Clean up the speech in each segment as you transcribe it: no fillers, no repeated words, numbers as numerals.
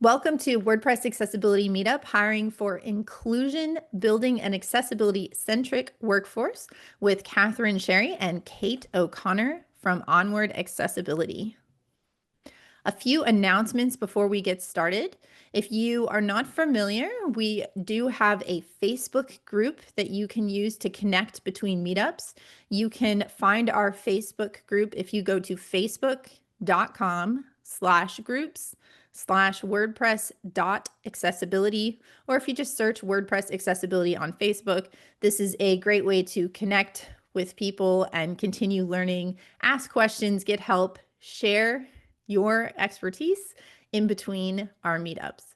Welcome to WordPress Accessibility Meetup, hiring for inclusion, building an accessibility-centric workforce with Catherine Sherry and Kate O'Connor from Onward Accessibility. A few announcements before we get started. If you are not familiar, we do have a Facebook group that you can use to connect between meetups. You can find our Facebook group if you go to facebook.com/groups/WordPress.accessibility, or if you just search WordPress Accessibility on Facebook. This is a great way to connect with people and continue learning, ask questions, get help, share your expertise in between our meetups.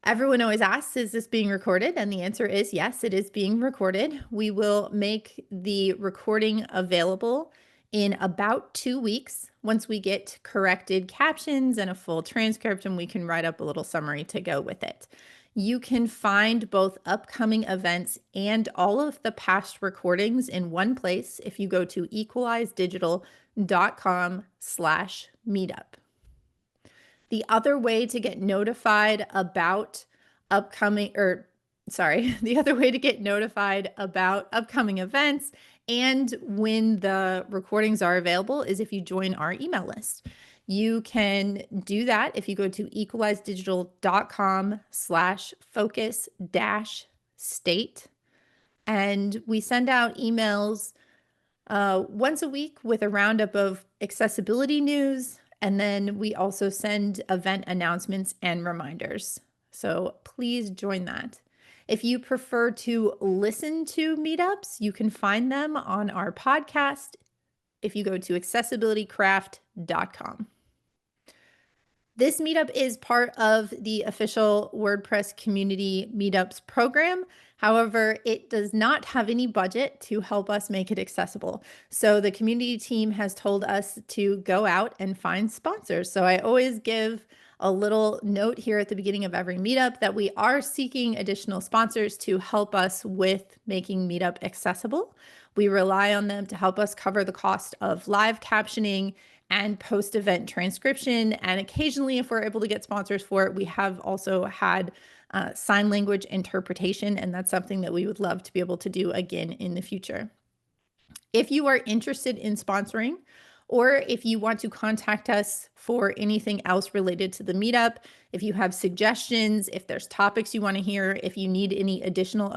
Everyone always asks, is this being recorded? And the answer is yes, it is being recorded. We will make the recording available in about 2 weeks. Once we get corrected captions and a full transcript, and we can write up a little summary to go with it. You can find both upcoming events and all of the past recordings in one place if you go to equalizedigital.com/meetup. The other way to get notified about upcoming events and when the recordings are available is if you join our email list. You can do that if you go to equalizedigital.com/focus-state. And we send out emails once a week with a roundup of accessibility news. And then we also send event announcements and reminders. So please join that. If you prefer to listen to meetups, you can find them on our podcast if you go to accessibilitycraft.com. This meetup is part of the official WordPress community meetups program. However, it does not have any budget to help us make it accessible. So the community team has told us to go out and find sponsors. So I always give a little note here at the beginning of every meetup that we are seeking additional sponsors to help us with making Meetup accessible. We rely on them to help us cover the cost of live captioning and post-event transcription. And occasionally, if we're able to get sponsors for it, we have also had sign language interpretation, and that's something that we would love to be able to do again in the future. If you are interested in sponsoring, or if you want to contact us for anything else related to the meetup, if you have suggestions, if there's topics you want to hear, if you need any additional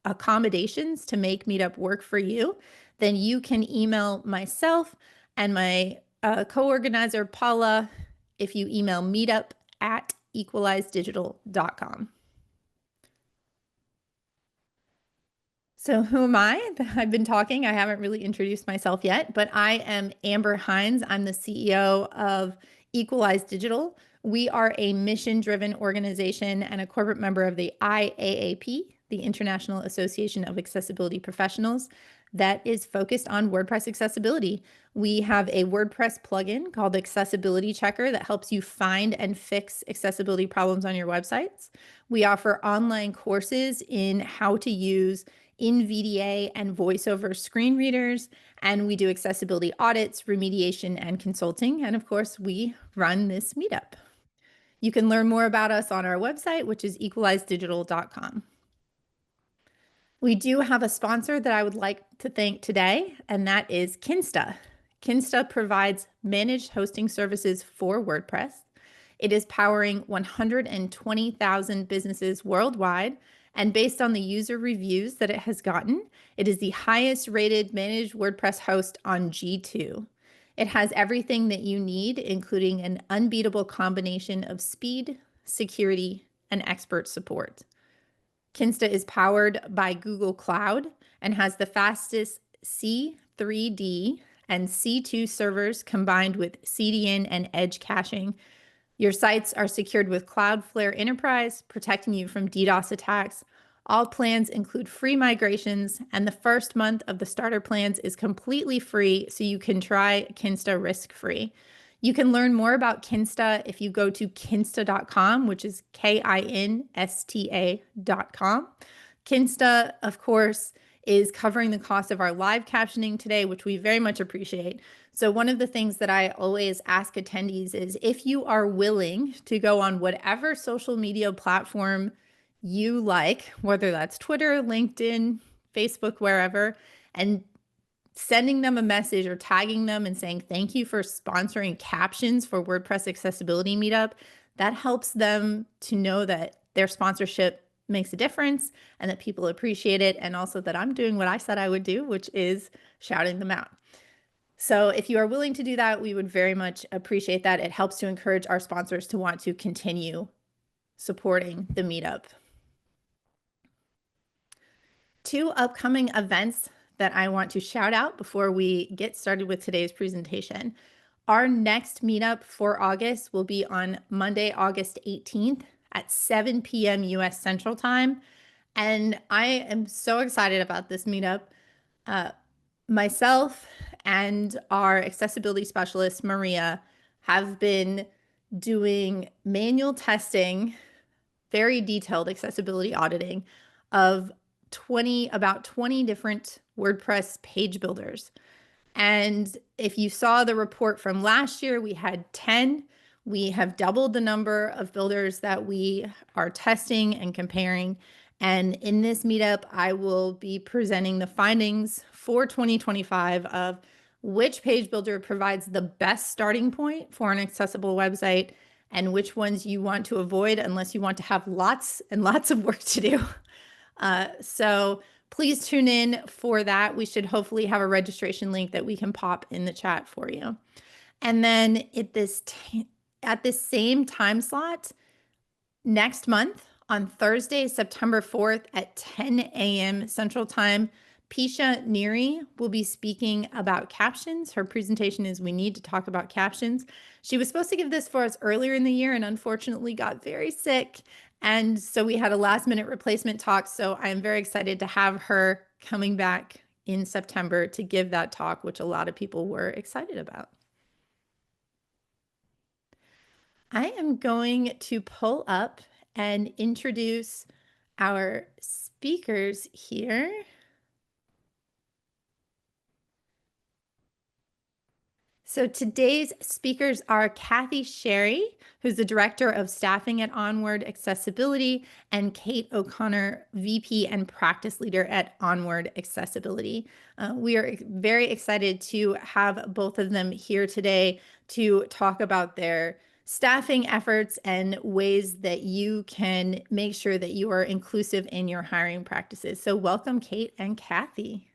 accommodations to make Meetup work for you, then you can email myself and my co-organizer, Paula, if you email meetup@equalizedigital.com. So who am I? I've been talking. I haven't really introduced myself yet, but I am Amber Hines. I'm the CEO of Equalize Digital. We are a mission-driven organization and a corporate member of the IAAP, the International Association of Accessibility Professionals, that is focused on WordPress accessibility. We have a WordPress plugin called Accessibility Checker that helps you find and fix accessibility problems on your websites. We offer online courses in how to use NVDA and VoiceOver screen readers, and we do accessibility audits, remediation, and consulting. And of course, we run this meetup. You can learn more about us on our website, which is equalizedigital.com. We do have a sponsor that I would like to thank today, and that is Kinsta. Kinsta provides managed hosting services for WordPress. It is powering 120,000 businesses worldwide, and based on the user reviews that it has gotten, it is the highest rated managed WordPress host on G2. It has everything that you need, including an unbeatable combination of speed, security, and expert support. Kinsta is powered by Google Cloud and has the fastest C3D and C2 servers combined with CDN and edge caching. Your sites are secured with Cloudflare Enterprise, protecting you from DDoS attacks. All plans include free migrations, and the first month of the starter plans is completely free, so you can try Kinsta risk-free. You can learn more about Kinsta if you go to kinsta.com, which is KINSTA.com. Kinsta, of course, is covering the cost of our live captioning today, which we very much appreciate. So one of the things that I always ask attendees is if you are willing to go on whatever social media platform you like, whether that's Twitter, LinkedIn, Facebook, wherever, and sending them a message or tagging them and saying, thank you for sponsoring captions for WordPress Accessibility Meetup, that helps them to know that their sponsorship makes a difference and that people appreciate it. And also that I'm doing what I said I would do, which is shouting them out. So if you are willing to do that, we would very much appreciate that. It helps to encourage our sponsors to want to continue supporting the meetup. Two upcoming events that I want to shout out before we get started with today's presentation. Our next meetup for August will be on Monday, August 18th at 7 p.m. US Central Time. And I am so excited about this meetup. Myself and our accessibility specialist, Maria, have been doing manual testing, very detailed accessibility auditing of about 20 different WordPress page builders. And if you saw the report from last year, we had 10. We have doubled the number of builders that we are testing and comparing. And in this meetup, I will be presenting the findings for 2025 of which page builder provides the best starting point for an accessible website and which ones you want to avoid unless you want to have lots and lots of work to do. So please tune in for that. We should hopefully have a registration link that we can pop in the chat for you. And then at this same time slot, next month on Thursday, September 4th at 10 a.m. Central Time, Pisha Neary will be speaking about captions. Her presentation is We Need to Talk About Captions. She was supposed to give this for us earlier in the year and unfortunately got very sick. And so we had a last minute replacement talk. So I am very excited to have her coming back in September to give that talk, which a lot of people were excited about. I am going to pull up and introduce our speakers here. So today's speakers are Kathy Sherry, who's the Director of Staffing at Onward Accessibility, and Kate O'Connor, VP and Practice Leader at Onward Accessibility. We are very excited to have both of them here today to talk about their staffing efforts and ways that you can make sure that you are inclusive in your hiring practices. So welcome, Kate and Kathy.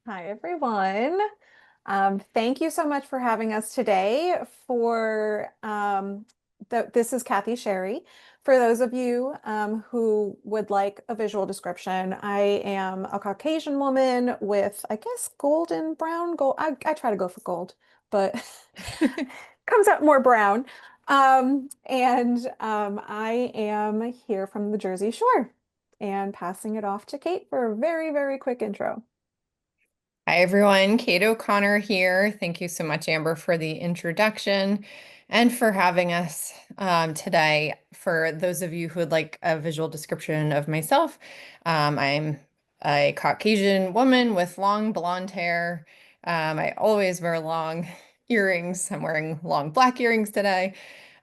Hi, everyone. Thank you so much for having us today. This is Kathy Sherry. For those of you who would like a visual description, I am a Caucasian woman with, I guess, golden brown, gold. I try to go for gold, but comes out more brown. I am here from the Jersey Shore and passing it off to Kate for a very, very quick intro. Hi, everyone. Kate O'Connor here. Thank you so much, Amber, for the introduction and for having us today. For those of you who would like a visual description of myself, I'm a Caucasian woman with long blonde hair. I always wear long earrings. I'm wearing long black earrings today.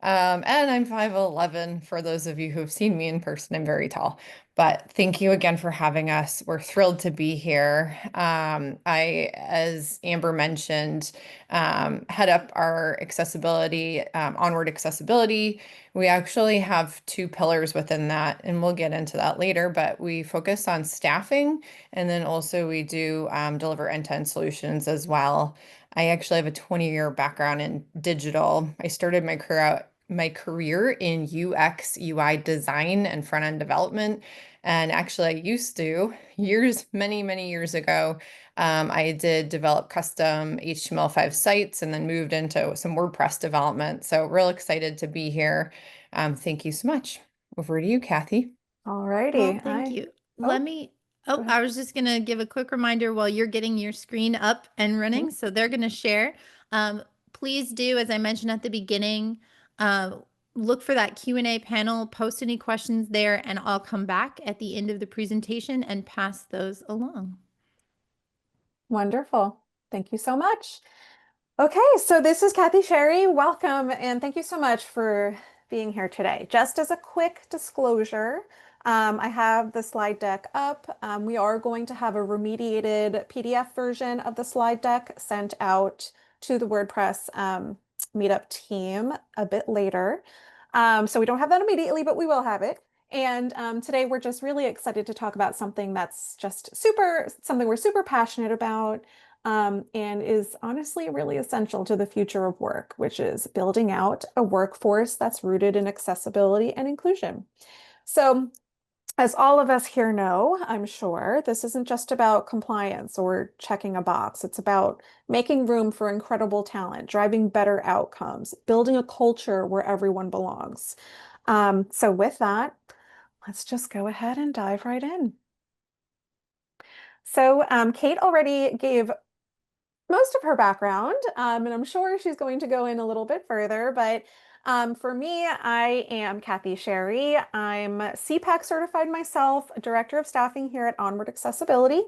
And I'm 5'11". For those of you who have seen me in person, I'm very tall. But thank you again for having us. We're thrilled to be here. As Amber mentioned, head up our accessibility, Onward Accessibility. We actually have two pillars within that, and we'll get into that later, but we focus on staffing, and then also we do deliver end-to-end solutions as well. I actually have a 20-year background in digital. I started my career in UX, UI design and front-end development. And actually, I used to, many years ago, I did develop custom HTML5 sites and then moved into some WordPress development. So real excited to be here. Thank you so much. Over to you, Kathy. All righty. Well, thank you. I was just going to give a quick reminder while you're getting your screen up and running. So they're going to share. Please do, as I mentioned at the beginning, look for that Q&A panel, post any questions there, and I'll come back at the end of the presentation and pass those along. Wonderful. Thank you so much. Okay, so this is Kathy Sherry. Welcome, and thank you so much for being here today. Just as a quick disclosure, I have the slide deck up. We are going to have a remediated PDF version of the slide deck sent out to the WordPress Meetup team a bit later. So we don't have that immediately, but we will have it. And today we're just really excited to talk about something that's just something we're super passionate about, and is honestly really essential to the future of work, which is building out a workforce that's rooted in accessibility and inclusion. So, as all of us here know, I'm sure, this isn't just about compliance or checking a box. It's about making room for incredible talent, driving better outcomes, building a culture where everyone belongs. So with that, let's just go ahead and dive right in. So Kate already gave most of her background, and I'm sure she's going to go in a little bit further, but for me, I am Kathy Sherry. I'm CPAC certified myself, Director of Staffing here at Onward Accessibility,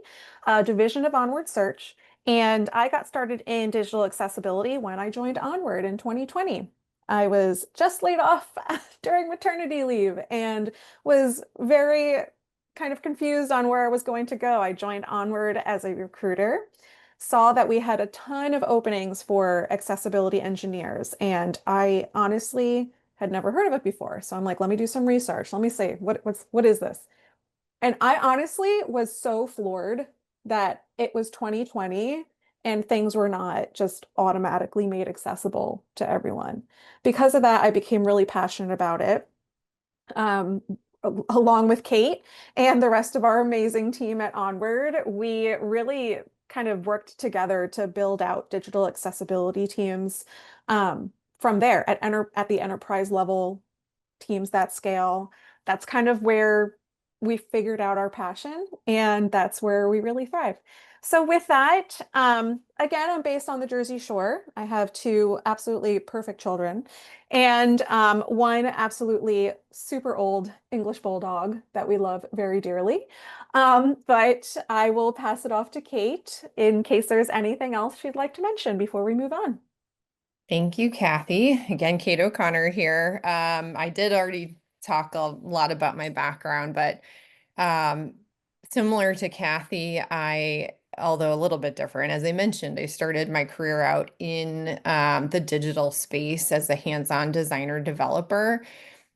division of Onward Search, and I got started in digital accessibility when I joined Onward in 2020. I was just laid off during maternity leave and was very kind of confused on where I was going to go. I joined Onward as a recruiter, saw that we had a ton of openings for accessibility engineers, and I honestly had never heard of it before. So I'm like, let me do some research. Let me see what is this? And I honestly was so floored that it was 2020 and things were not just automatically made accessible to everyone. Because of that, I became really passionate about it. Along with Kate and the rest of our amazing team at Onward, we really kind of worked together to build out digital accessibility teams from there at the enterprise level, teams that scale. That's kind of where we figured out our passion, and that's where we really thrive. So with that, again, I'm based on the Jersey Shore. I have two absolutely perfect children and one absolutely super old English bulldog that we love very dearly. But I will pass it off to Kate in case there's anything else she'd like to mention before we move on. Thank you, Kathy. Again, Kate O'Connor here. I did already talk a lot about my background, but similar to Kathy, although a little bit different, as I mentioned, I started my career out in the digital space as a hands-on designer developer.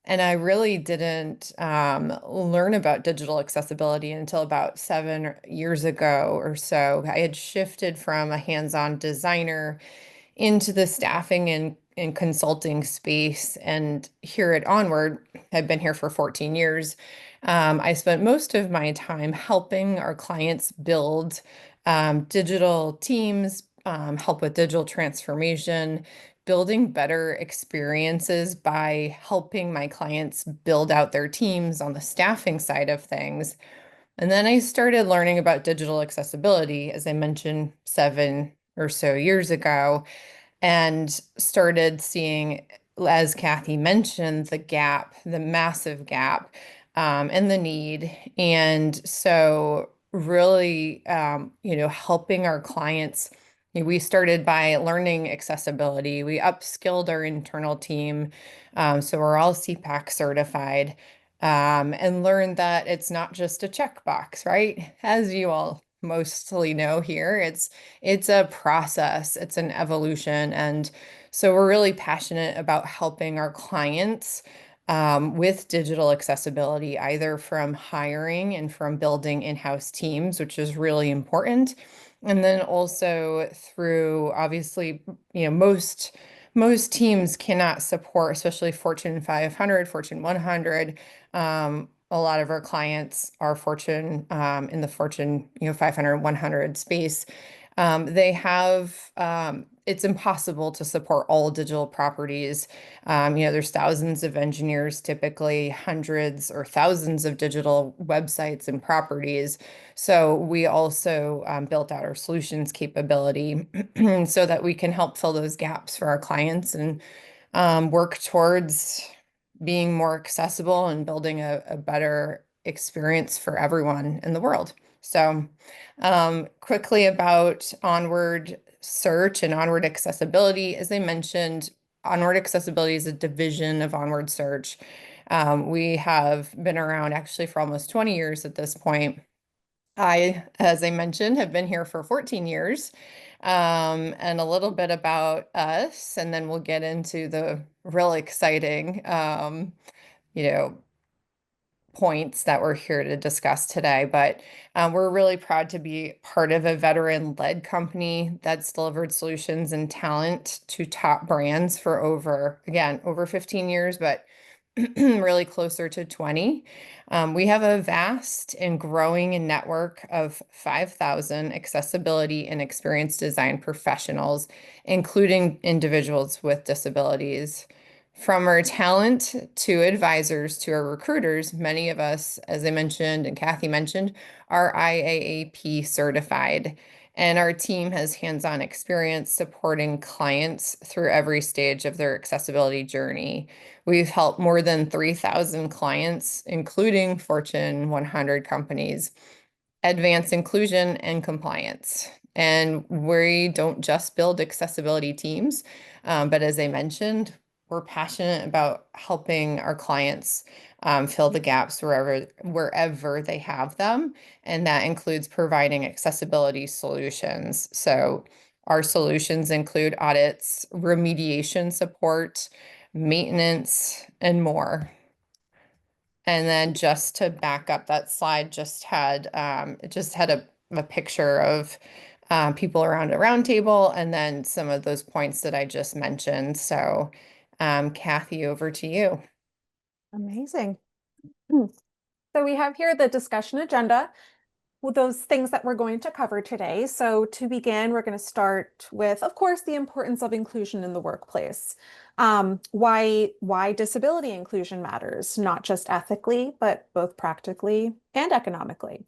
And I really didn't learn about digital accessibility until about 7 years ago or so. I had shifted from a hands-on designer into the staffing and consulting space. And here at Onward, I've been here for 14 years. I spent most of my time helping our clients build digital teams, help with digital transformation, building better experiences by helping my clients build out their teams on the staffing side of things. And then I started learning about digital accessibility, as I mentioned, 7 or so years ago, and started seeing, as Kathy mentioned, the gap, the massive gap, and the need. And so really, helping our clients. We started by learning accessibility. We upskilled our internal team. So we're all CPAC certified, and learned that it's not just a checkbox, right? As you all mostly know here, it's a process, it's an evolution. And so we're really passionate about helping our clients with digital accessibility, either from hiring and from building in-house teams, which is really important. And then also through, obviously, most teams cannot support, especially Fortune 500, Fortune 100. A lot of our clients are Fortune in the Fortune 500, 100 space. It's impossible to support all digital properties. There's thousands of engineers, typically hundreds or thousands of digital websites and properties. So we also built out our solutions capability so that we can help fill those gaps for our clients and work towards being more accessible and building a better experience for everyone in the world. So quickly about onward search and onward accessibility. As I mentioned, onward accessibility is a division of onward search. We have been around actually for almost 20 years at this point. I, as I mentioned, have been here for 14 years. And a little bit about us, and then we'll get into the real exciting, you know, points that we're here to discuss today. But we're really proud to be part of a veteran-led company that's delivered solutions and talent to top brands for over 15 years, but really closer to 20. We have a vast and growing network of 5,000 accessibility and experience design professionals, including individuals with disabilities. From our talent to advisors to our recruiters, many of us, as I mentioned and Kathy mentioned, are IAAP certified. And our team has hands-on experience supporting clients through every stage of their accessibility journey. We've helped more than 3,000 clients, including Fortune 100 companies, advance inclusion and compliance. And we don't just build accessibility teams, but as I mentioned, we're passionate about helping our clients fill the gaps wherever they have them. And that includes providing accessibility solutions. So our solutions include audits, remediation support, maintenance, and more. And then just to back up, that slide just had a picture of people around a round table and then some of those points that I just mentioned. So Kathy, over to you. Amazing. So we have here the discussion agenda with those things that we're going to cover today. So to begin, we're going to start with, of course, the importance of inclusion in the workplace. Why disability inclusion matters, not just ethically, but both practically and economically.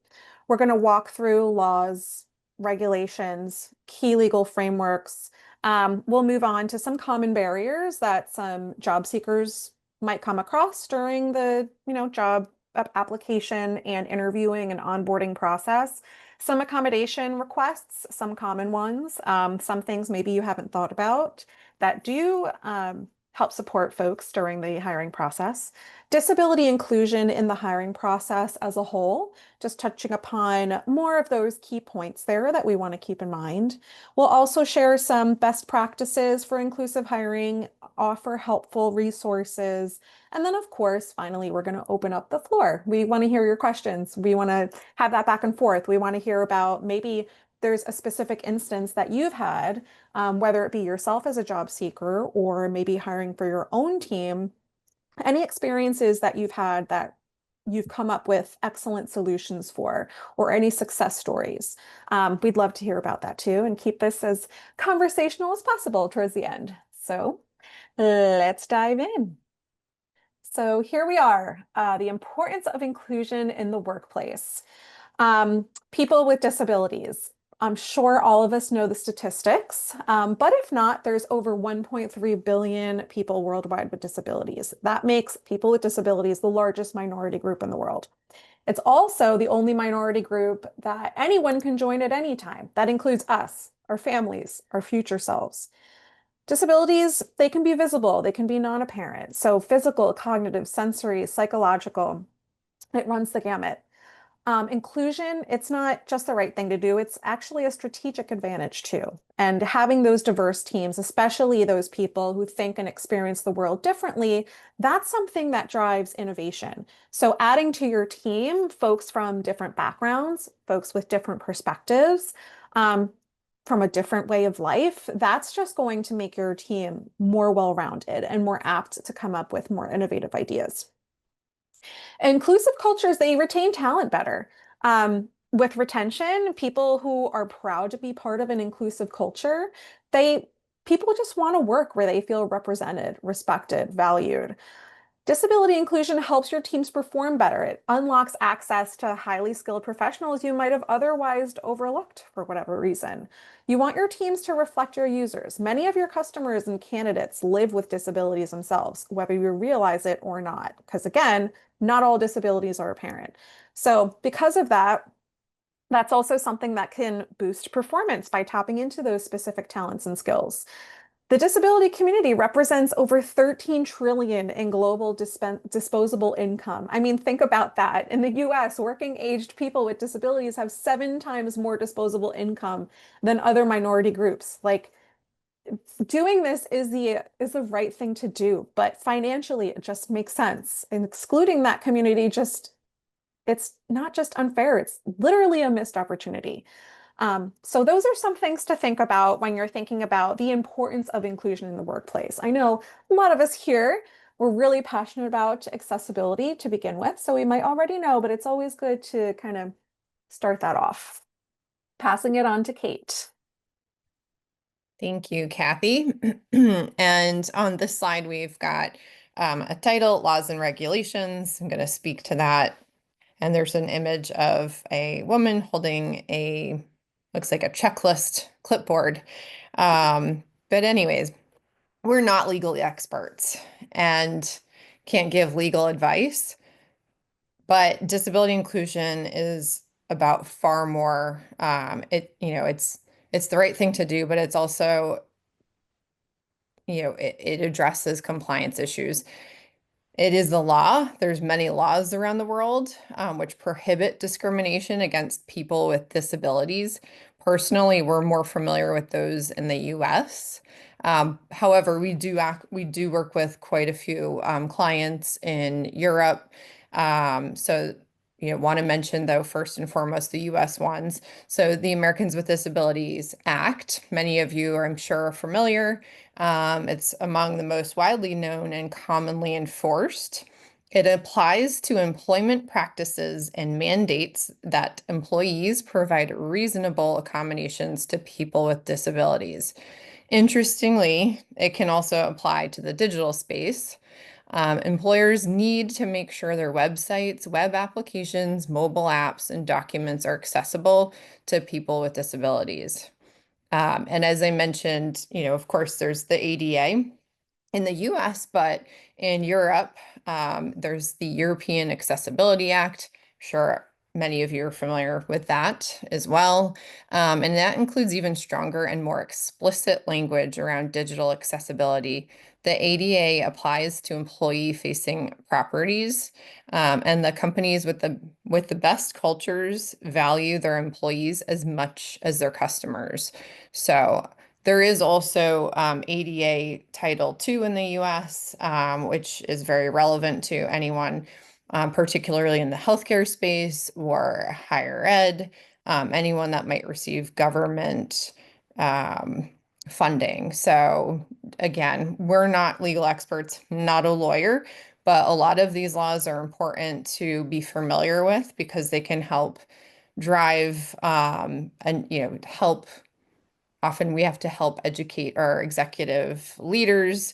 We're going to walk through laws, regulations, key legal frameworks. We'll move on to some common barriers that some job seekers might come across during the, job application and interviewing and onboarding process. Some accommodation requests, some common ones, some things maybe you haven't thought about that do help support folks during the hiring process. Disability inclusion in the hiring process as a whole, just touching upon more of those key points there that we want to keep in mind. We'll also share some best practices for inclusive hiring, offer helpful resources, and then, of course, finally, we're going to open up the floor. We want to hear your questions. We want to have that back and forth. We want to hear about maybe there's a specific instance that you've had, whether it be yourself as a job seeker or maybe hiring for your own team, any experiences that you've had that you've come up with excellent solutions for, or any success stories. We'd love to hear about that too, and keep this as conversational as possible towards the end. So let's dive in. So here we are, the importance of inclusion in the workplace. People with disabilities. I'm sure all of us know the statistics, but if not, there's over 1.3 billion people worldwide with disabilities. That makes people with disabilities the largest minority group in the world. It's also the only minority group that anyone can join at any time. That includes us, our families, our future selves. Disabilities, they can be visible, they can be non-apparent. So physical, cognitive, sensory, psychological, it runs the gamut. Inclusion, it's not just the right thing to do, it's actually a strategic advantage too. And having those diverse teams, especially those people who think and experience the world differently, that's something that drives innovation. So adding to your team folks from different backgrounds, folks with different perspectives, from a different way of life, that's just going to make your team more well-rounded and more apt to come up with more innovative ideas. Inclusive cultures, they retain talent better. With retention, people who are proud to be part of an inclusive culture, people just want to work where they feel represented, respected, valued. Disability inclusion helps your teams perform better. It unlocks access to highly skilled professionals you might have otherwise overlooked for whatever reason. You want your teams to reflect your users. Many of your customers and candidates live with disabilities themselves, whether you realize it or not. Because again, not all disabilities are apparent. So because of that, that's also something that can boost performance by tapping into those specific talents and skills. The disability community represents over 13 trillion in global disposable income. I mean, think about that. In the US, working aged people with disabilities have 7 times more disposable income than other minority groups. Like, doing this is the right thing to do, but financially it just makes sense. And excluding that community just it's not just unfair, it's literally a missed opportunity. So those are some things to think about when you're thinking about the importance of inclusion in the workplace. I know a lot of us here, we're really passionate about accessibility to begin with, so we might already know, but it's always good to kind of start that off. Passing it on to Kate. Thank you, Kathy. And on this slide, we've got a title, Laws and Regulations. I'm going to speak to that. And there's an image of a woman holding looks like a checklist clipboard. But anyways, we're not legal experts and can't give legal advice, but disability inclusion is about far more. It's the right thing to do, but it's also, it addresses compliance issues. It is the law. There's many laws around the world which prohibit discrimination against people with disabilities. Personally, we're more familiar with those in the US. However, we do work with quite a few clients in Europe. So, want to mention though, first and foremost, the US ones. So the Americans with Disabilities Act, many of you are, I'm sure, are familiar. It's among the most widely known and commonly enforced. It applies to employment practices and mandates that employees provide reasonable accommodations to people with disabilities. Interestingly, it can also apply to the digital space. Employers need to make sure their websites, web applications, mobile apps, and documents are accessible to people with disabilities. And as I mentioned, of course, there's the ADA in the US, but in Europe, there's the European Accessibility Act. Sure, many of you are familiar with that as well. And that includes even stronger and more explicit language around digital accessibility. The ADA applies to employee-facing properties, and the companies with the best cultures value their employees as much as their customers. So there is also ADA Title II in the US, which is very relevant to anyone, particularly in the healthcare space or higher ed, anyone that might receive government funding. So again, we're not legal experts, not a lawyer, but a lot of these laws are important to be familiar with because they can help drive and help. Often we have to help educate our executive leaders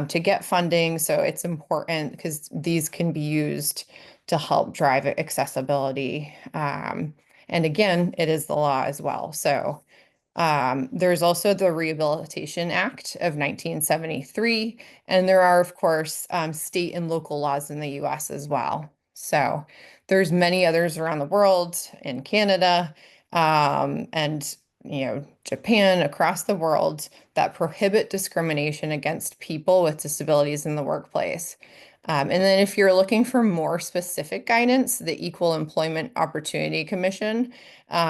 to get funding. So it's important because these can be used to help drive accessibility. And again, it is the law as well. So there's also the Rehabilitation Act of 1973, and there are, of course, state and local laws in the US as well. So there's many others around the world, in Canada, and Japan, across the world, that prohibit discrimination against people with disabilities in the workplace. And then if you're looking for more specific guidance, the Equal Employment Opportunity Commission,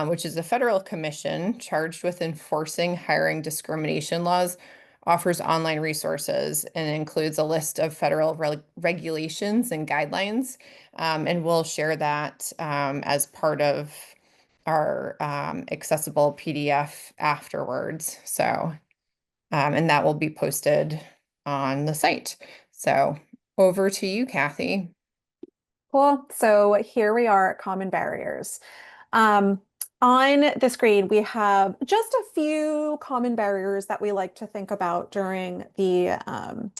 which is a federal commission charged with enforcing hiring discrimination laws, offers online resources and includes a list of federal regulations and guidelines. And we'll share that as part of our accessible PDF afterwards. So, and that will be posted on the site. So over to you, Kathy. Cool. So here we are at common barriers. Um, On the screen, we have just a few common barriers that we like to think about during the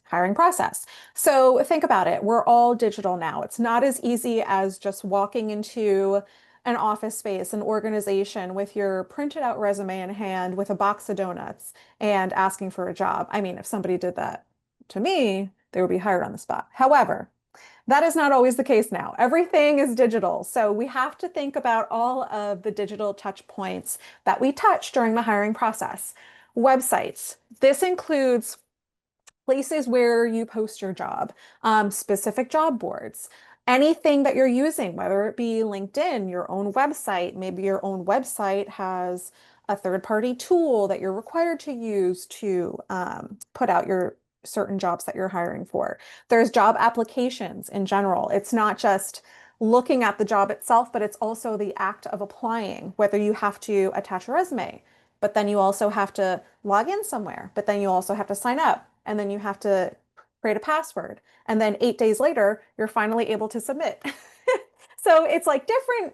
hiring process. So think about it. We're all digital now. It's not as easy as just walking into an office space, an organization with your printed out resume in hand with a box of donuts and asking for a job. I mean, if somebody did that to me, they would be hired on the spot. However, that is not always the case now. Everything is digital. So we have to think about all of the digital touch points that we touch during the hiring process. Websites. This includes places where you post your job, specific job boards, anything that you're using, whether it be LinkedIn, your own website, maybe your own website has a third-party tool that you're required to use to put out your certain jobs that you're hiring for. There's job applications in general. It's not just looking at the job itself, but it's also the act of applying, whether you have to attach a resume, but then you also have to log in somewhere, but then you also have to sign up, and then you have to create a password. And then 8 days later, you're finally able to submit. So it's like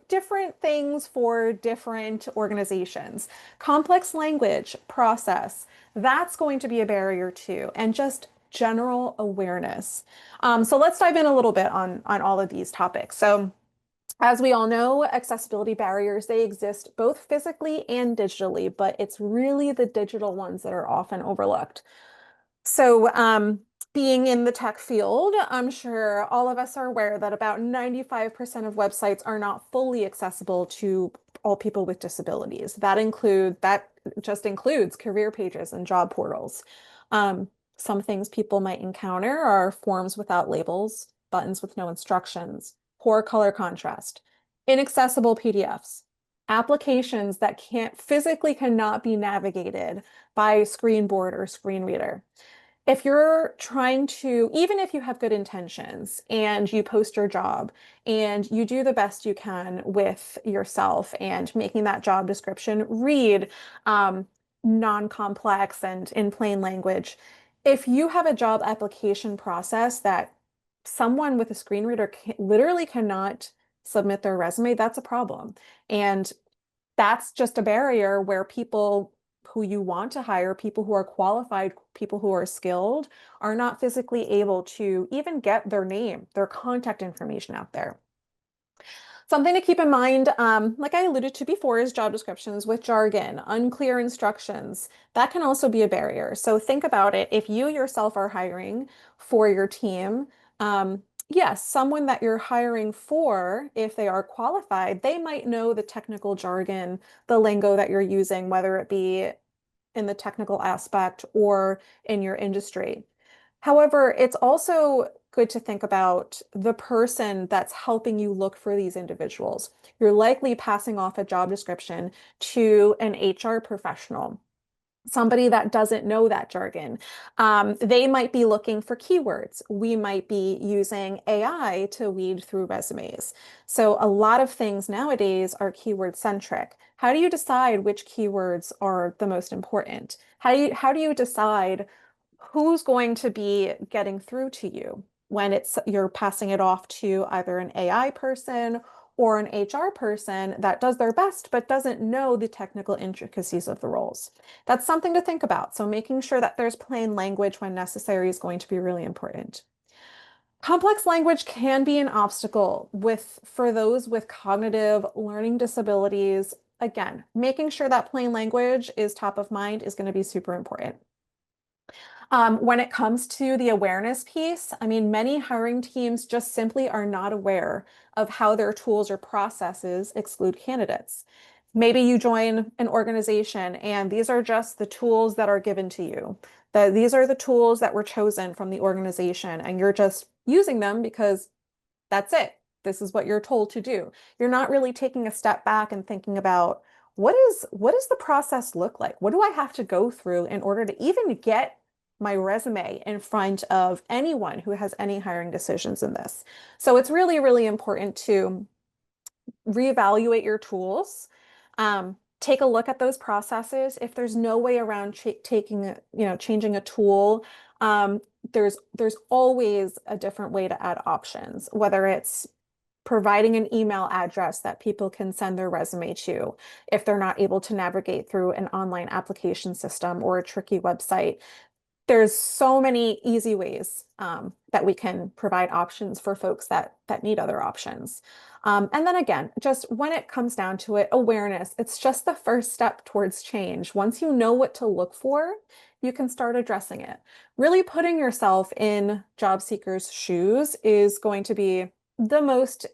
different things for different organizations. Complex language process, that's going to be a barrier too, and just general awareness. So let's dive in a little bit on all of these topics. So as we all know, accessibility barriers, they exist both physically and digitally, but it's really the digital ones that are often overlooked. So, being in the tech field, I'm sure all of us are aware that about 95% of websites are not fully accessible to all people with disabilities. That just includes career pages and job portals. Some things people might encounter are forms without labels, buttons with no instructions, poor color contrast, inaccessible PDFs, applications that cannot be navigated by screen board or screen reader. If you're trying to, even if you have good intentions and you post your job and you do the best you can with yourself and making that job description read non-complex and in plain language, if you have a job application process that someone with a screen reader literally cannot submit their resume, that's a problem. And that's just a barrier where people who you want to hire, people who are qualified, people who are skilled, are not physically able to even get their name, their contact information out there. Something to keep in mind, like I alluded to before, is job descriptions with jargon, unclear instructions. That can also be a barrier. So think about it. If you yourself are hiring for your team, yes, someone that you're hiring for, if they are qualified, they might know the technical jargon, the lingo that you're using, whether it be in the technical aspect or in your industry. However, it's also good to think about the person that's helping you look for these individuals. You're likely passing off a job description to an HR professional, somebody that doesn't know that jargon. They might be looking for keywords. We might be using AI to weed through resumes. So a lot of things nowadays are keyword centric. How do you decide which keywords are the most important? How do you decide who's going to be getting through to you when you're passing it off to either an AI person or an HR person that does their best but doesn't know the technical intricacies of the roles? That's something to think about. So making sure that there's plain language when necessary is going to be really important. Complex language can be an obstacle for those with cognitive learning disabilities. Again, making sure that plain language is top of mind is going to be super important. When it comes to the awareness piece, I mean, many hiring teams just simply are not aware of how their tools or processes exclude candidates. Maybe you join an organization and these are just the tools that are given to you. These are the tools that were chosen from the organization and you're just using them because that's it. This is what you're told to do. You're not really taking a step back and thinking about what does the process look like? What do I have to go through in order to even get my resume in front of anyone who has any hiring decisions in this? So it's really, really important to reevaluate your tools. Take a look at those processes. If there's no way around changing a tool, there's always a different way to add options, whether it's providing an email address that people can send their resume to if they're not able to navigate through an online application system or a tricky website. There's so many easy ways that we can provide options for folks that need other options. And then again, just when it comes down to it, awareness, it's just the first step towards change. Once you know what to look for, you can start addressing it. Really putting yourself in job seekers' shoes is going to be the most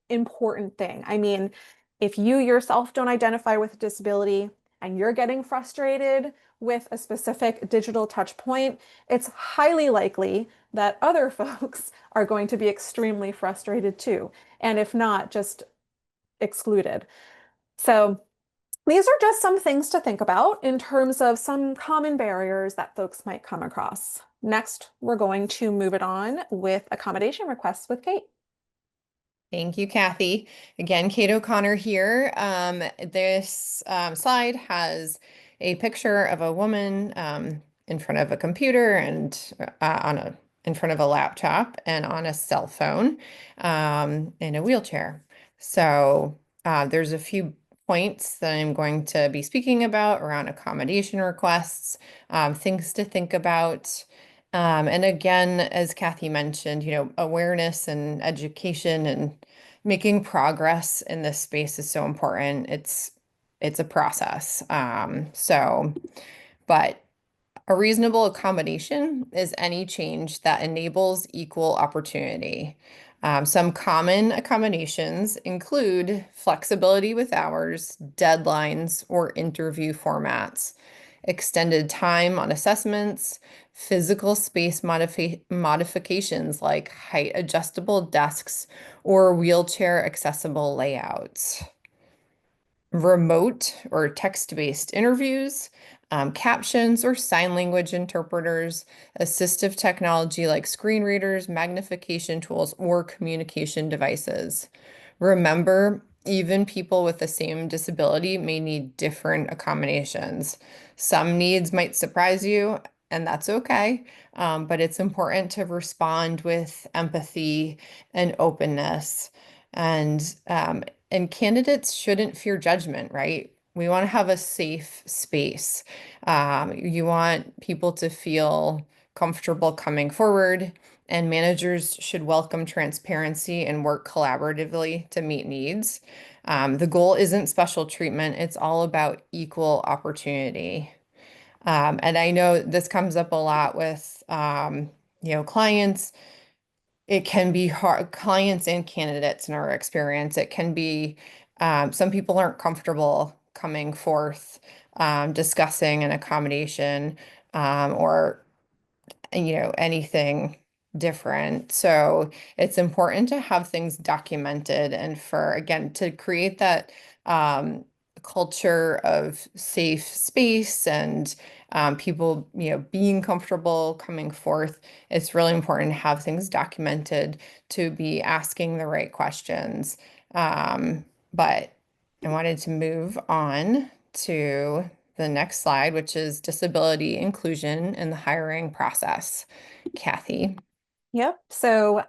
important thing. I mean, if you yourself don't identify with a disability and you're getting frustrated with a specific digital touch point, it's highly likely that other folks are going to be extremely frustrated too. And if not, just excluded. So these are just some things to think about in terms of some common barriers that folks might come across. Next, we're going to move it on with accommodation requests with Kate. Thank you, Kathy. Again, Kate O'Connor here. This slide has a picture of a woman in front of a computer and in front of a laptop and on a cell phone in a wheelchair. So there's a few points that I'm going to be speaking about around accommodation requests, things to think about. And again, as Kathy mentioned, awareness and education and making progress in this space is so important. It's a process. But a reasonable accommodation is any change that enables equal opportunity. Some common accommodations include flexibility with hours, deadlines, or interview formats, extended time on assessments, physical space modifications like height adjustable desks or wheelchair accessible layouts, remote or text-based interviews, captions or sign language interpreters, assistive technology like screen readers, magnification tools, or communication devices. Remember, even people with the same disability may need different accommodations. Some needs might surprise you, and that's okay. But it's important to respond with empathy and openness. And candidates shouldn't fear judgment, right? We want to have a safe space. You want people to feel comfortable coming forward, and managers should welcome transparency and work collaboratively to meet needs. The goal isn't special treatment, it's all about equal opportunity. And I know this comes up a lot with clients. It can be hard, clients and candidates in our experience. It can be, some people aren't comfortable coming forth, discussing an accommodation, or anything different. So it's important to have things documented and again, to create that culture of safe space and people, being comfortable coming forth. It's really important to have things documented, to be asking the right questions. But I wanted to move on to the next slide, which is disability inclusion in the hiring process. Kathy. Yep. So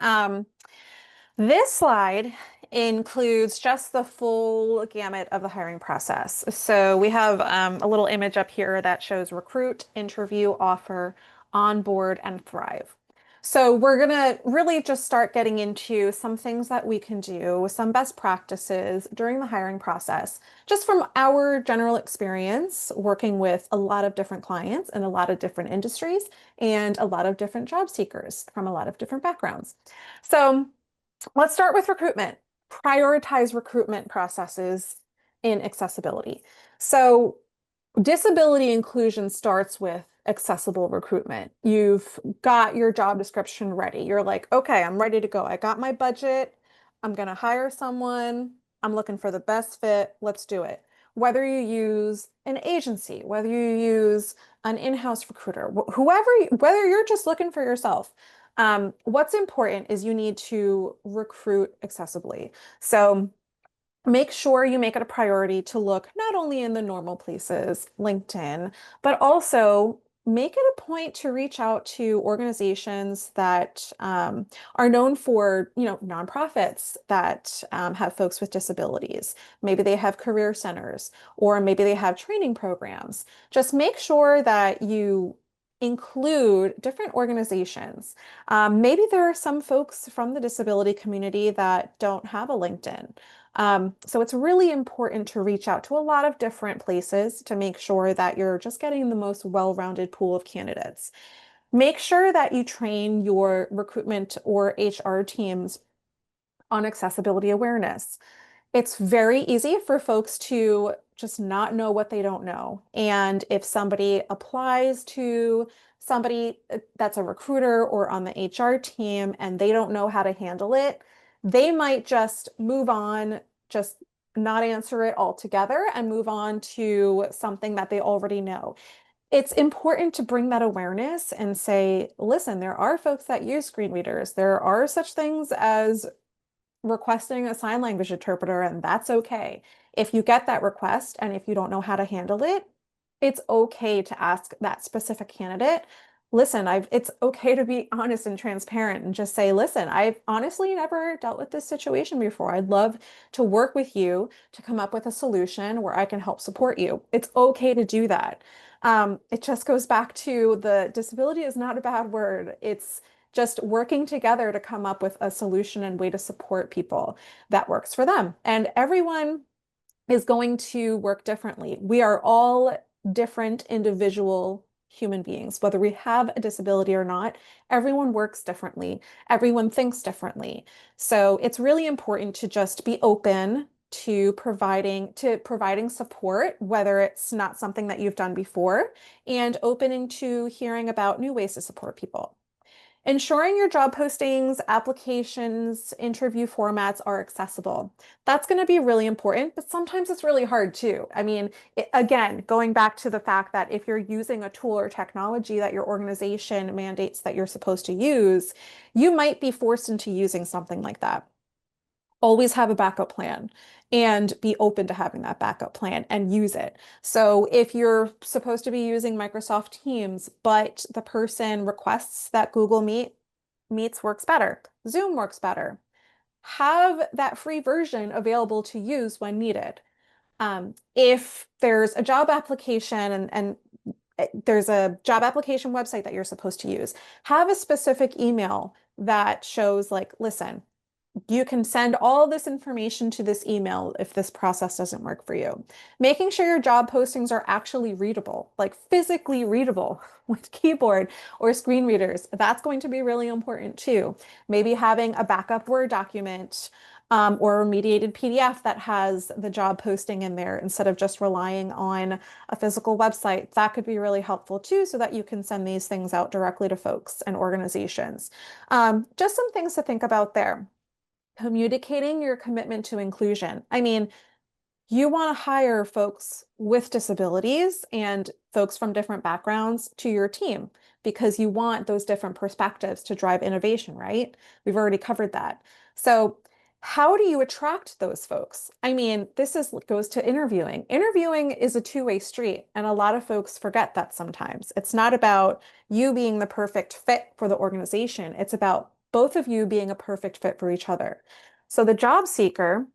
this slide includes just the full gamut of the hiring process. So we have a little image up here that shows recruit, interview, offer, onboard, and thrive. So we're going to really just start getting into some things that we can do, some best practices during the hiring process, just from our general experience working with a lot of different clients in a lot of different industries and a lot of different job seekers from a lot of different backgrounds. So let's start with recruitment. Prioritize recruitment processes in accessibility. So disability inclusion starts with accessible recruitment. You've got your job description ready. You're like, okay, I'm ready to go. I got my budget. I'm going to hire someone. I'm looking for the best fit. Let's do it. Whether you use an agency, whether you use an in-house recruiter, whether you're just looking for yourself, what's important is you need to recruit accessibly. So make sure you make it a priority to look not only in the normal places, LinkedIn, but also make it a point to reach out to organizations that are known for, nonprofits that have folks with disabilities. Maybe they have career centers, or maybe they have training programs. Just make sure that you include different organizations. Maybe there are some folks from the disability community that don't have a LinkedIn. So it's really important to reach out to a lot of different places to make sure that you're just getting the most well-rounded pool of candidates. Make sure that you train your recruitment or HR teams on accessibility awareness. It's very easy for folks to just not know what they don't know. And if somebody applies to somebody that's a recruiter or on the HR team and they don't know how to handle it, they might just move on, just not answer it altogether and move on to something that they already know. It's important to bring that awareness and say, listen, there are folks that use screen readers. There are such things as requesting a sign language interpreter, and that's okay. If you get that request and if you don't know how to handle it, it's okay to ask that specific candidate. Listen, it's okay to be honest and transparent and just say, listen, I've honestly never dealt with this situation before. I'd love to work with you to come up with a solution where I can help support you. It's okay to do that. It just goes back to the disability is not a bad word. It's just working together to come up with a solution and way to support people that works for them. And everyone is going to work differently. We are all different individual human beings, whether we have a disability or not. Everyone works differently. Everyone thinks differently. So it's really important to just be open to providing support, whether it's not something that you've done before, and opening to hearing about new ways to support people. Ensuring your job postings, applications, interview formats are accessible. That's going to be really important, but sometimes it's really hard too. I mean, again, going back to the fact that if you're using a tool or technology that your organization mandates that you're supposed to use, you might be forced into using something like that. Always have a backup plan and be open to having that backup plan and use it. So if you're supposed to be using Microsoft Teams, but the person requests that Google Meets works better, Zoom works better, have that free version available to use when needed. If there's a job application and there's a job application website that you're supposed to use, have a specific email that shows like, listen, you can send all this information to this email if this process doesn't work for you. Making sure your job postings are actually readable, like physically readable with keyboard or screen readers. That's going to be really important too. Maybe having a backup Word document or a mediated PDF that has the job posting in there instead of just relying on a physical website. That could be really helpful too, so that you can send these things out directly to folks and organizations. Just some things to think about there. Communicating your commitment to inclusion. I mean, you want to hire folks with disabilities and folks from different backgrounds to your team because you want those different perspectives to drive innovation, right? We've already covered that. So how do you attract those folks? I mean, goes to interviewing. Interviewing is a two-way street, and a lot of folks forget that sometimes. It's not about you being the perfect fit for the organization. It's about both of you being a perfect fit for each other. So the job seeker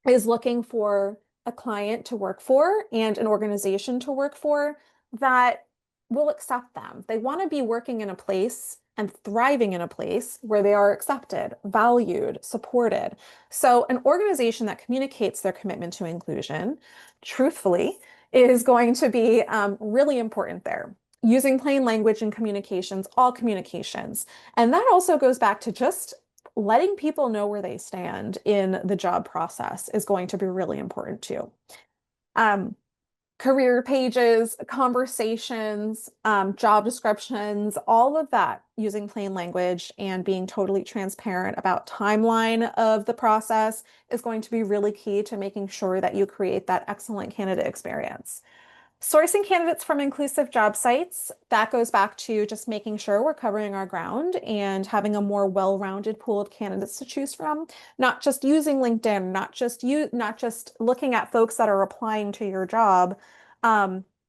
is looking for a client to work for and an organization to work for that will accept them. They want to be working in a place and thriving in a place where they are accepted, valued, supported. So an organization that communicates their commitment to inclusion truthfully is going to be really important there. Using plain language in communications, all communications. And that also goes back to just letting people know where they stand in the job process is going to be really important too. Career pages, conversations, job descriptions, all of that using plain language and being totally transparent about timeline of the process is going to be really key to making sure that you create that excellent candidate experience. Sourcing candidates from inclusive job sites, that goes back to just making sure we're covering our ground and having a more well-rounded pool of candidates to choose from, not just using LinkedIn, not just looking at folks that are applying to your job,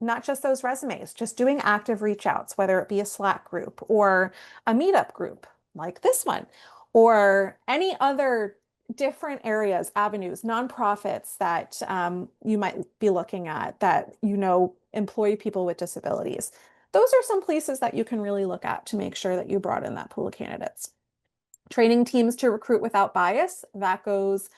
not just those resumes, just doing active reach outs, whether it be a Slack group or a Meetup group like this one, or any other different areas, avenues, nonprofits that you might be looking at that employ people with disabilities. Those are some places that you can really look at to make sure that you broaden that pool of candidates. Training teams to recruit without bias, that goes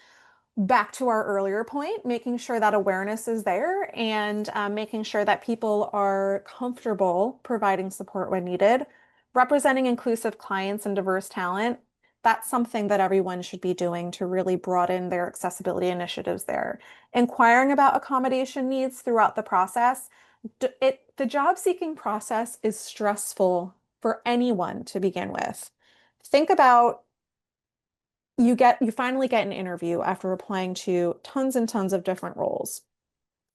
back to our earlier point, making sure that awareness is there and making sure that people are comfortable providing support when needed. Representing inclusive clients and diverse talent, that's something that everyone should be doing to really broaden their accessibility initiatives there. Inquiring about accommodation needs throughout the process. The job seeking process is stressful for anyone to begin with. Think about you finally get an interview after applying to tons and tons of different roles.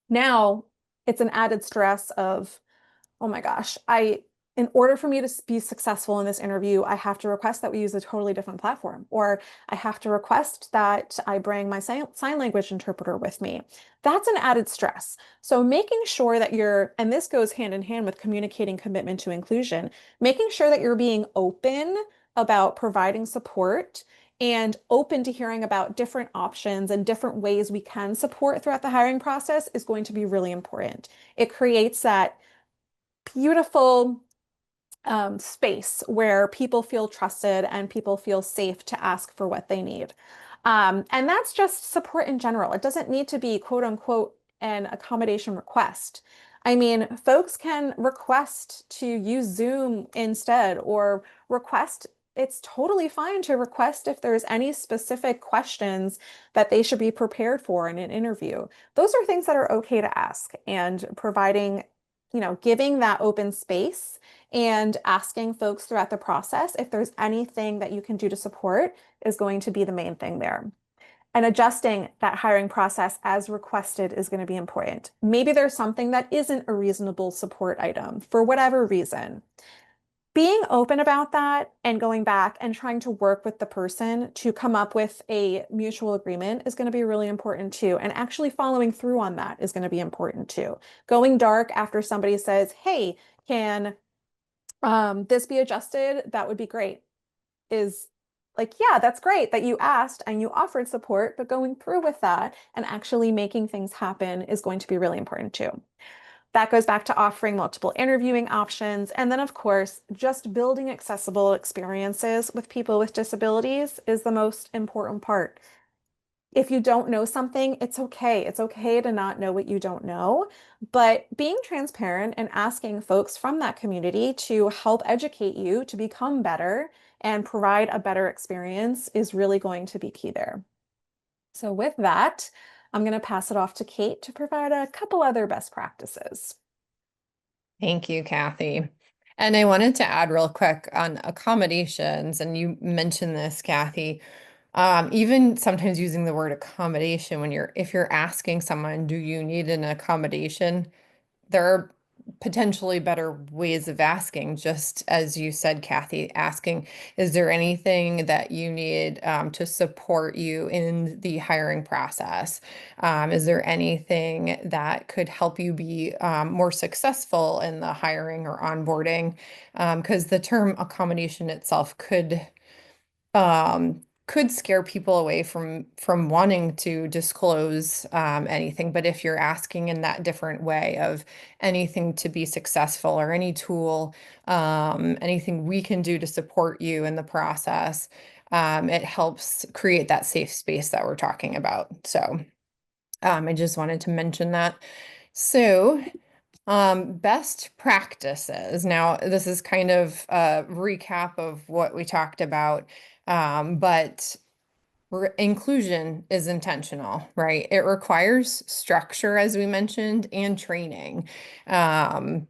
Now it's an added stress of, oh my gosh, in order for me to be successful in this interview, I have to request that we use a totally different platform, or I have to request that I bring my sign language interpreter with me. That's an added stress. So making sure that and this goes hand in hand with communicating commitment to inclusion, making sure that you're being open about providing support and open to hearing about different options and different ways we can support throughout the hiring process is going to be really important. It creates that beautiful space where people feel trusted and people feel safe to ask for what they need. And that's just support in general. It doesn't need to be quote unquote an accommodation request. I mean, folks can request to use Zoom instead or request. It's totally fine to request if there's any specific questions that they should be prepared for in an interview. Those are things that are okay to ask, and providing, giving that open space and asking folks throughout the process if there's anything that you can do to support is going to be the main thing there. And adjusting that hiring process as requested is going to be important. Maybe there's something that isn't a reasonable support item for whatever reason. Being open about that and going back and trying to work with the person to come up with a mutual agreement is going to be really important too. And actually following through on that is going to be important too. Going dark after somebody says, hey, can this be adjusted? That would be great. Is like, yeah, that's great that you asked and you offered support, but going through with that and actually making things happen is going to be really important too. That goes back to offering multiple interviewing options. And then, of course, just building accessible experiences with people with disabilities is the most important part. If you don't know something, it's okay. It's okay to not know what you don't know, but being transparent and asking folks from that community to help educate you to become better and provide a better experience is really going to be key there. So with that, I'm going to pass it off to Kate to provide a couple other best practices. Thank you, Kathy. And I wanted to add real quick on accommodations, and you mentioned this, Kathy. Even sometimes using the word accommodation if you're asking someone, do you need an accommodation? There are potentially better ways of asking, just as you said, Kathy, asking, is there anything that you need to support you in the hiring process? Is there anything that could help you be more successful in the hiring or onboarding? Because the term accommodation itself could scare people away from wanting to disclose anything. But if you're asking in that different way of anything to be successful or any tool, anything we can do to support you in the process, it helps create that safe space that we're talking about. So I just wanted to mention that. So best practices. Now, this is kind of a recap of what we talked about, but inclusion is intentional, right? It requires structure, as we mentioned, and training. And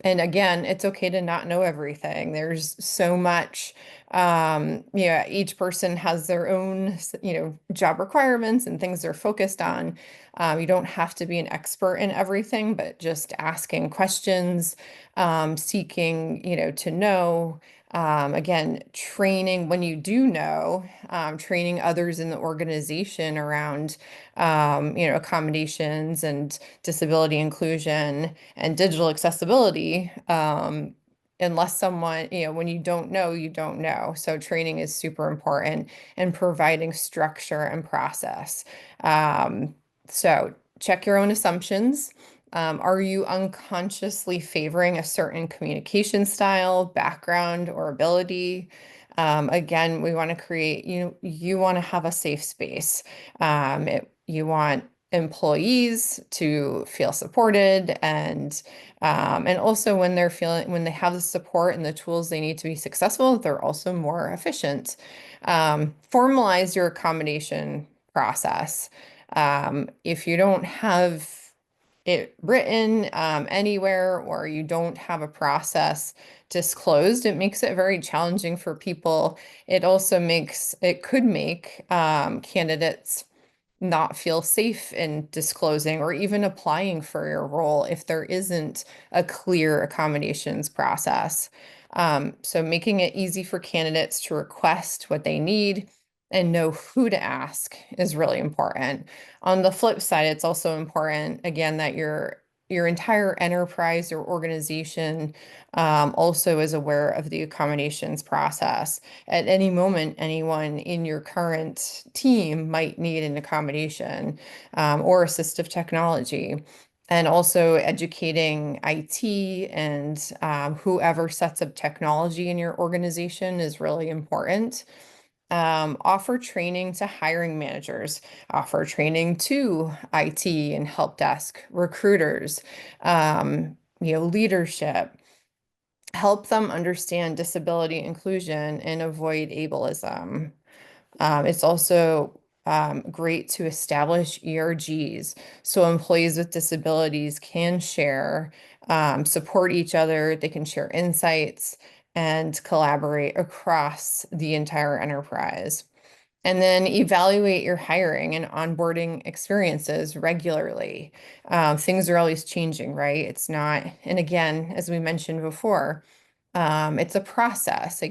again, it's okay to not know everything. There's so much, each person has their own, job requirements and things they're focused on. You don't have to be an expert in everything, but just asking questions, seeking, to know, Again, training when you do know, training others in the organization around, accommodations and disability inclusion and digital accessibility. Unless someone, when you don't know, you don't know. So training is super important and providing structure and process. So check your own assumptions. Are you unconsciously favoring a certain communication style, background, or ability? Again, we want to create, you want to have a safe space. You want employees to feel supported and also when they have the support and the tools they need to be successful, they're also more efficient. Formalize your accommodation process. If you don't have it written anywhere or you don't have a process disclosed, it makes it very challenging for people. It could make candidates not feel safe in disclosing or even applying for your role if there isn't a clear accommodations process. So making it easy for candidates to request what they need and know who to ask is really important. On the flip side, it's also important, again, that your entire enterprise or organization also is aware of the accommodations process. At any moment, anyone in your current team might need an accommodation or assistive technology. And also educating IT and whoever sets up technology in your organization is really important. Offer training to hiring managers, offer training to IT and help desk recruiters, leadership. Help them understand disability inclusion and avoid ableism. It's also great to establish ERGs so employees with disabilities can share, support each other, they can share insights and collaborate across the entire enterprise. And then evaluate your hiring and onboarding experiences regularly. Things are always changing, right? It's not, and again, as we mentioned before, it's a process.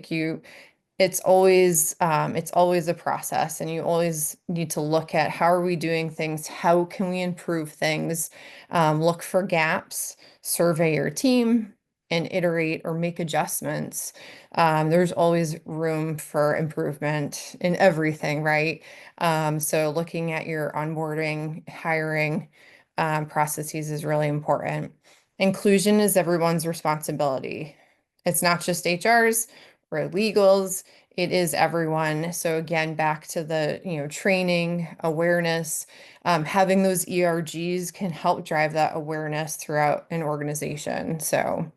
It's always a process, and you always need to look at how are we doing things? How can we improve things? Look for gaps, survey your team, and iterate or make adjustments. There's always room for improvement in everything, right? So looking at your onboarding, hiring processes is really important. Inclusion is everyone's responsibility. It's not just HR's or legals, it is everyone. So again, back to the, training, awareness, having those ERGs can help drive that awareness throughout an organization. So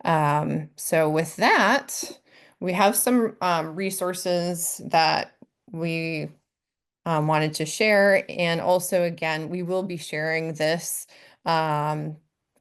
with that, we have some resources that we wanted to share. And also, again, we will be sharing this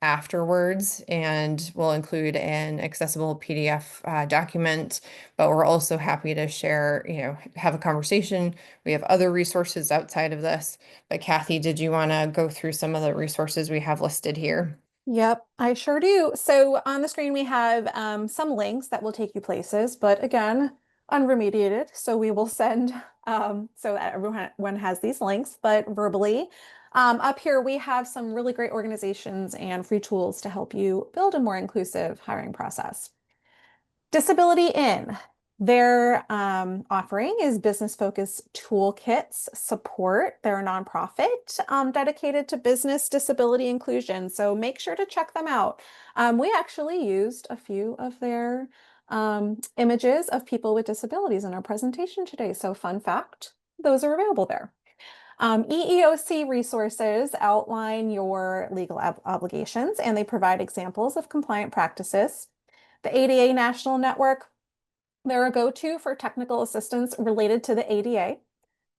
afterwards, and we'll include an accessible PDF document, but we're also happy to share, have a conversation. We have other resources outside of this, but Kathy, did you want to go through some of the resources we have listed here? Yep, I sure do. So on the screen, we have some links that will take you places, but again, unremediated. So we will send so that everyone has these links, but verbally. Up here, we have some really great organizations and free tools to help you build a more inclusive hiring process. Disability In. Their offering is business-focused toolkits support. They're a nonprofit dedicated to business disability inclusion. So make sure to check them out. We actually used a few of their images of people with disabilities in our presentation today. So fun fact, those are available there. EEOC resources outline your legal obligations and they provide examples of compliant practices. The ADA National Network, they're a go-to for technical assistance related to the ADA.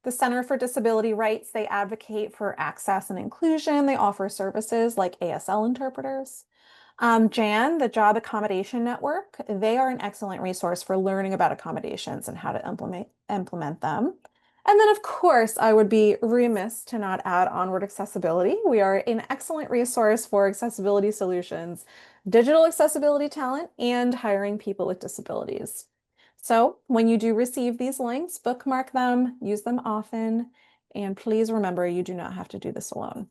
The Center for Disability Rights, they advocate for access and inclusion. They offer services like ASL interpreters. JAN, the Job Accommodation Network, they are an excellent resource for learning about accommodations and how to implement them. And then, of course, I would be remiss to not add Onward Accessibility. We are an excellent resource for accessibility solutions, digital accessibility talent, and hiring people with disabilities. So when you do receive these links, bookmark them, use them often, and please remember you do not have to do this alone.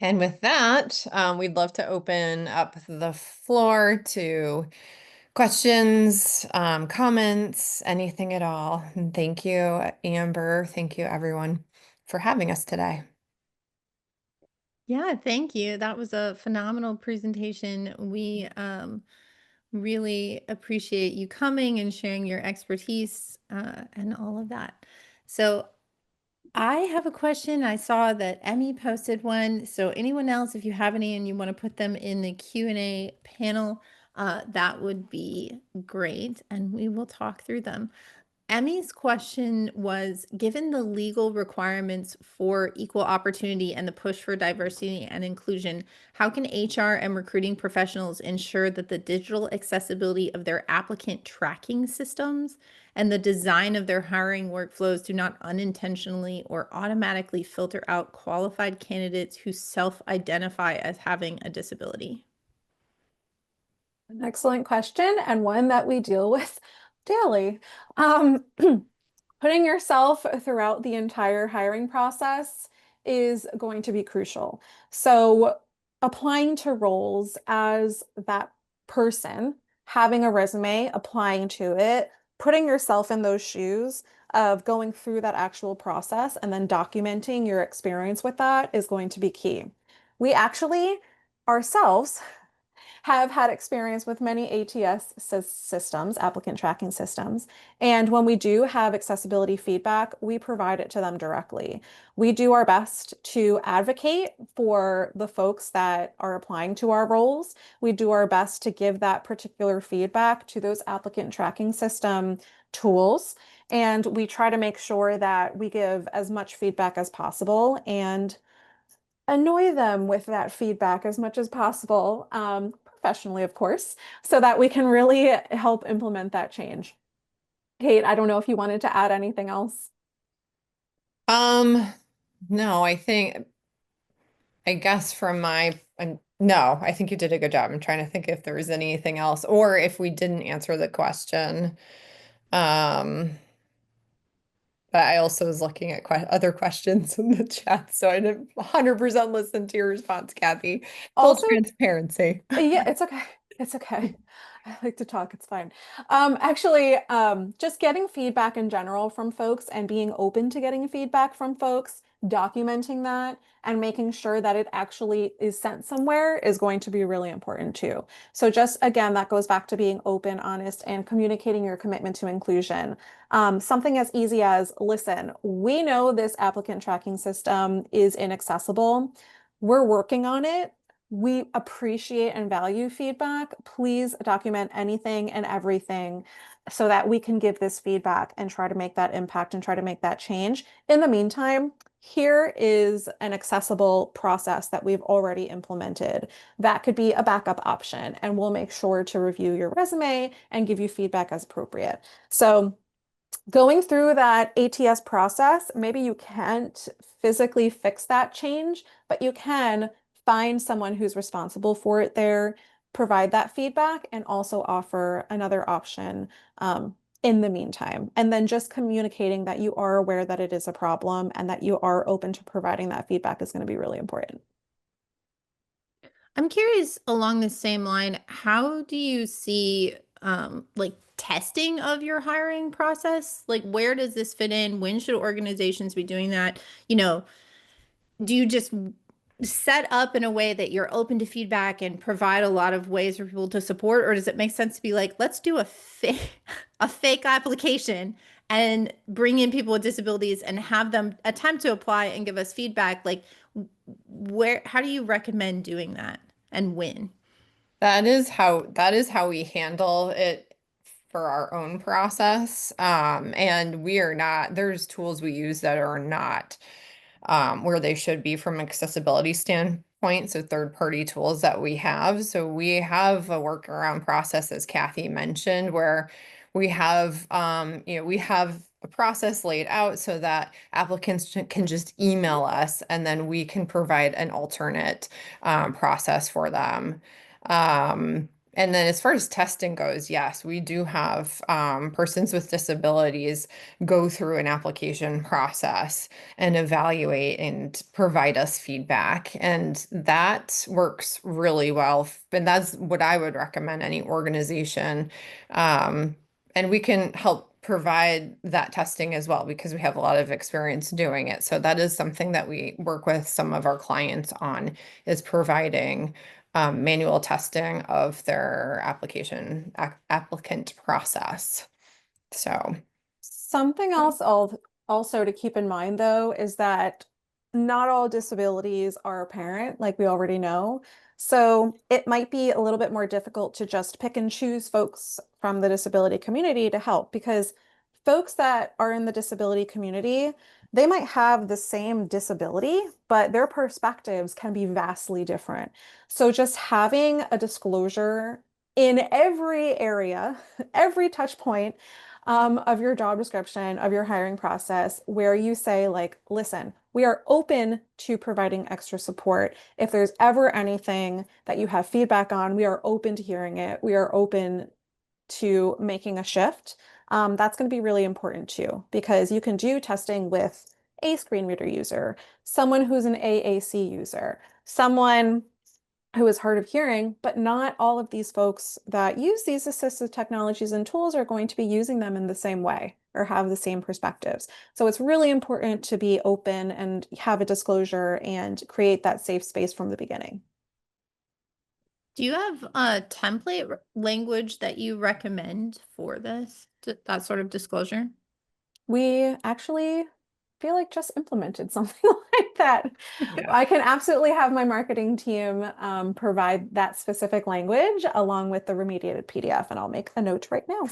And with that, we'd love to open up the floor to questions, comments, anything at all. And thank you, Amber. Thank you, everyone, for having us today. Yeah, thank you. That was a phenomenal presentation. We really appreciate you coming and sharing your expertise and all of that. So I have a question. I saw that Emmy posted one. So anyone else, if you have any and you want to put them in the Q&A panel, that would be great. And we will talk through them. Emmy's question was, given the legal requirements for equal opportunity and the push for diversity and inclusion, how can HR and recruiting professionals ensure that the digital accessibility of their applicant tracking systems and the design of their hiring workflows do not unintentionally or automatically filter out qualified candidates who self-identify as having a disability? An excellent question, and one that we deal with daily. Putting yourself throughout the entire hiring process is going to be crucial. So applying to roles as that person, having a resume, applying to it, putting yourself in those shoes of going through that actual process and then documenting your experience with that is going to be key. We actually ourselves have had experience with many ATS systems, applicant tracking systems. And when we do have accessibility feedback, we provide it to them directly. We do our best to advocate for the folks that are applying to our roles. We do our best to give that particular feedback to those applicant tracking system tools. And we try to make sure that we give as much feedback as possible and annoy them with that feedback as much as possible, professionally, of course, so that we can really help implement that change. Kate, I don't know if you wanted to add anything else. Um, no, I guess from my, no, I think you did a good job. I'm trying to think if there was anything else or if we didn't answer the question. Um, but I also was looking at other questions in the chat, so I didn't 100% listen to your response, Kathy. Full Also, transparency. yeah, it's okay. It's okay. I like to talk, it's fine. Actually, just getting feedback in general from folks and being open to getting feedback from folks, documenting that and making sure that it actually is sent somewhere is going to be really important too. So just again, that goes back to being open, honest, and communicating your commitment to inclusion. Something as easy as, listen, we know this applicant tracking system is inaccessible. We're working on it. We appreciate and value feedback. Please document anything and everything so that we can give this feedback and try to make that impact and try to make that change. In the meantime, here is an accessible process that we've already implemented. That could be a backup option, and we'll make sure to review your resume and give you feedback as appropriate. So going through that ATS process, maybe you can't physically fix that change, but you can find someone who's responsible for it there, provide that feedback, and also offer another option in the meantime. And then just communicating that you are aware that it is a problem and that you are open to providing that feedback is going to be really important. I'm curious along the same line, how do you see like testing of your hiring process? Like where does this fit in? When should organizations be doing that? Do you just set up in a way that you're open to feedback and provide a lot of ways for people to support, or does it make sense to be like, let's do a fake a fake application and bring in people with disabilities and have them attempt to apply and give us feedback? Like how do you recommend doing that and when? That is how we handle it for our own process. And we are not, there's tools we use that are not where they should be from an accessibility standpoint. So third-party tools that we have. So we have a workaround process, as Kathy mentioned, where We have, we have a process laid out so that applicants can just email us and then we can provide an alternate process for them. And then as far as testing goes, yes, we do have persons with disabilities go through an application process and evaluate and provide us feedback. And that works really well. And that's what I would recommend any organization. And we can help provide that testing as well because we have a lot of experience doing it. So that is something that we work with some of our clients on is providing manual testing of their applicant process. So, Something else also to keep in mind, though, is that not all disabilities are apparent, like we already know. So it might be a little bit more difficult to just pick and choose folks from the disability community to help because folks that are in the disability community, they might have the same disability, but their perspectives can be vastly different. So just having a disclosure in every area, every touch point of your job description, of your hiring process, where you say, like, listen, we are open to providing extra support. If there's ever anything that you have feedback on, we are open to hearing it. We are open to making a shift. That's going to be really important too, because you can do testing with a screen reader user, someone who's an AAC user, someone who is hard of hearing, but not all of these folks that use these assistive technologies and tools are going to be using them in the same way or have the same perspectives. So it's really important to be open and have a disclosure and create that safe space from the beginning. Do you have a template language that you recommend for this, that sort of disclosure? We actually feel like just implemented something like that. yeah. I can absolutely have my marketing team provide that specific language along with the remediated PDF, and I'll make a note right now.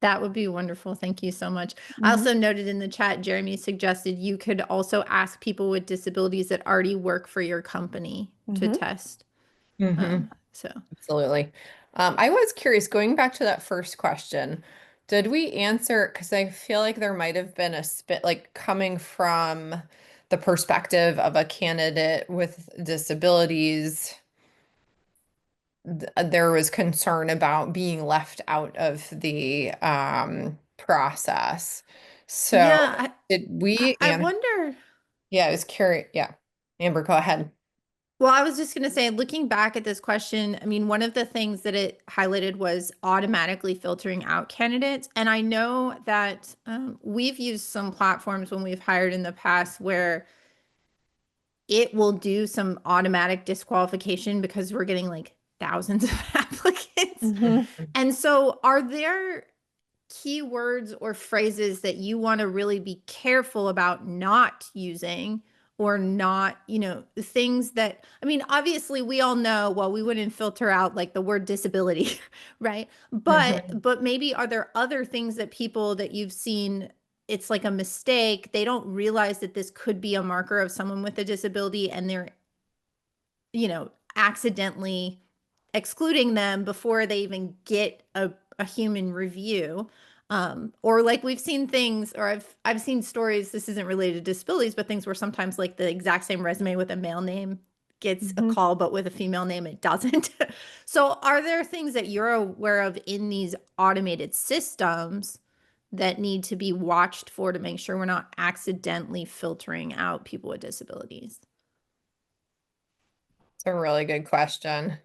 That would be wonderful. Thank you so much. I Mhm. also noted in the chat, Jeremy suggested you could also ask people with disabilities that already work for your company to Mhm. test. Mhm. So Absolutely. I was curious, going back to that first question, did we answer? Because I feel like there might have been a spit, like coming from the perspective of a candidate with disabilities, there was concern about being left out of the process. So yeah, did we I answer? wonder. Yeah, I was curious. Yeah. Amber, go ahead. Well, I was just going to say, looking back at this question, I mean, one of the things that it highlighted was automatically filtering out candidates. And I know that we've used some platforms when we've hired in the past where it will do some automatic disqualification because we're getting like thousands of applicants. Mhm. And so, are there keywords or phrases that you want to really be careful about not using or not, things that, I mean, obviously we all know, well, we wouldn't filter out like the word disability, right? Mhm. But maybe are there other things that people that you've seen, it's like a mistake, they don't realize that this could be a marker of someone with a disability and they're, accidentally excluding them before they even get a human review. Or like we've seen things, or I've seen stories, this isn't related to disabilities, but things where sometimes like the exact same resume with a male name gets a Mhm. call, but with a female name, it doesn't. So are there things that you're aware of in these automated systems that need to be watched for to make sure we're not accidentally filtering out people with disabilities? It's a really good question.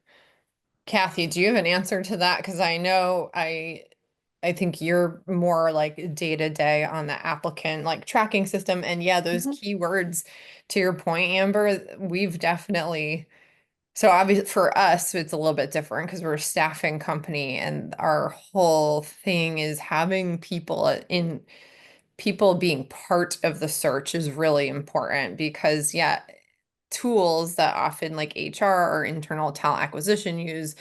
Kathy, do you have an answer to that? Because I know I think you're more like day to day on the applicant like tracking system. And yeah, those Mhm. keywords, to your point, Amber, we've definitely so obviously for us, it's a little bit different because we're a staffing company and our whole thing is having people being part of the search is really important because yeah, tools that often like HR or internal talent acquisition use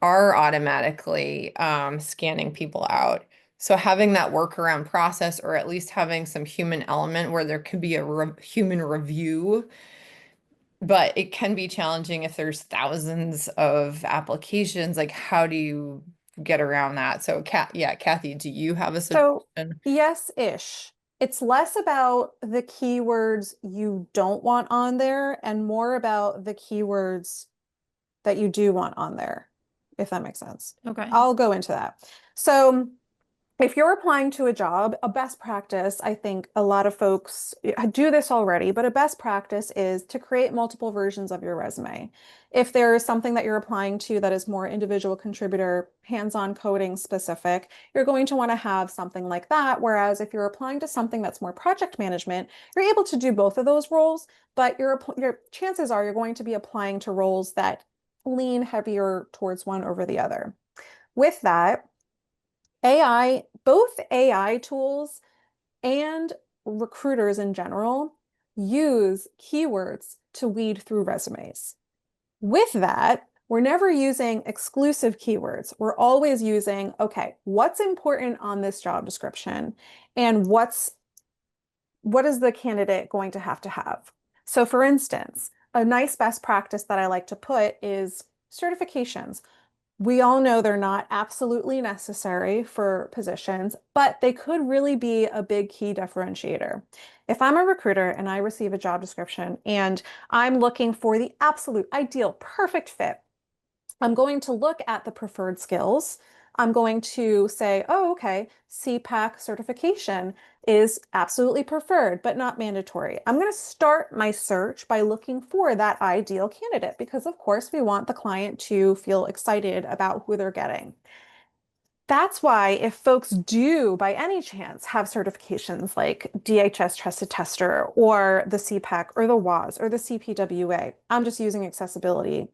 are automatically scanning people out. So having that workaround process, or at least having some human element where there could be a human review, but it can be challenging if there's thousands of applications. Like, how do you get around that. So yeah, Kathy, do you have a So suggestion? yes-ish. It's less about the keywords you don't want on there and more about the keywords that you do want on there, if that makes sense. Okay. I'll go into that. So if you're applying to a job, a best practice, I think a lot of folks do this already, but a best practice is to create multiple versions of your resume. If there is something that you're applying to that is more individual contributor, hands-on coding specific, you're going to want to have something like that. Whereas if you're applying to something that's more project management, you're able to do both of those roles, but your chances are you're going to be applying to roles that lean heavier towards one over the other. With that, both AI tools and recruiters in general use keywords to weed through resumes. With that, we're never using exclusive keywords. We're always using, okay, what's important on this job description and what is the candidate going to have to have? So for instance, a nice best practice that I like to put is certifications. We all know they're not absolutely necessary for positions, but they could really be a big key differentiator. If I'm a recruiter and I receive a job description and I'm looking for the absolute ideal perfect fit, I'm going to look at the preferred skills. I'm going to say, oh, okay, CPAC certification is absolutely preferred, but not mandatory. I'm going to start my search by looking for that ideal candidate because, of course, we want the client to feel excited about who they're getting. That's why if folks do, by any chance, have certifications like DHS Trusted Tester or the CPAC or the WAS or the CPWA, I'm just using accessibility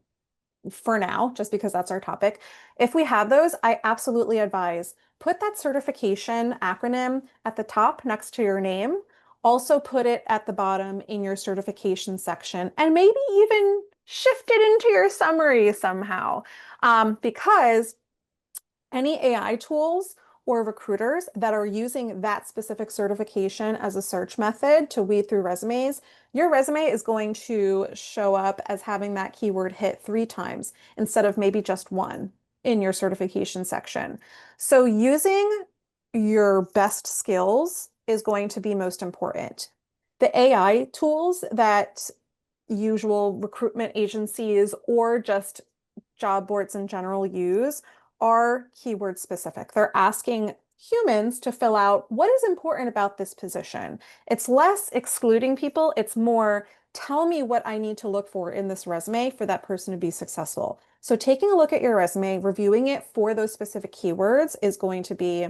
for now, just because that's our topic. If we have those, I absolutely advise put that certification acronym at the top next to your name. Also put it at the bottom in your certification section and maybe even shift it into your summary somehow. Because any AI tools or recruiters that are using that specific certification as a search method to weed through resumes, your resume is going to show up as having that keyword hit 3 times instead of maybe just one in your certification section. So using your best skills is going to be most important. The AI tools that usual recruitment agencies or just job boards in general use are keyword specific. They're asking humans to fill out what is important about this position. It's less excluding people, it's more tell me what I need to look for in this resume for that person to be successful. So taking a look at your resume, reviewing it for those specific keywords is going to be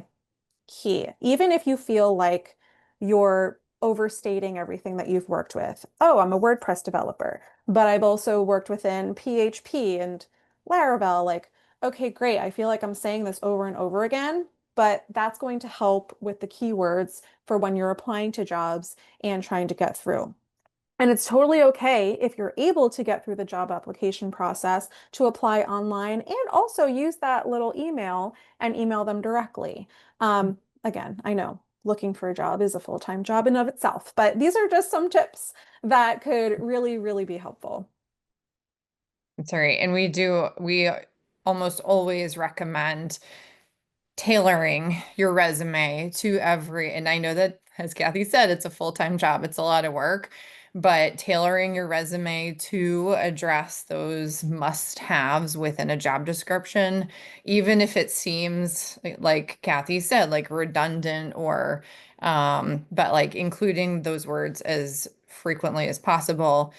key. Even if you feel like you're overstating everything that you've worked with. Oh, I'm a WordPress developer, but I've also worked within PHP and Laravel. Like, okay, great. I feel like I'm saying this over and over again, but that's going to help with the keywords for when you're applying to jobs and trying to get through. And it's totally okay if you're able to get through the job application process to apply online and also use that little email and email them directly. Again, I know looking for a job is a full-time job in of itself, but these are just some tips that could really, really be helpful. Sorry, and we almost always recommend tailoring your resume to every, and I know that, as Kathy said, it's a full-time job, it's a lot of work, but tailoring your resume to address those must-haves within a job description, even if it seems like Kathy said, like redundant or, but like including those words as frequently as possible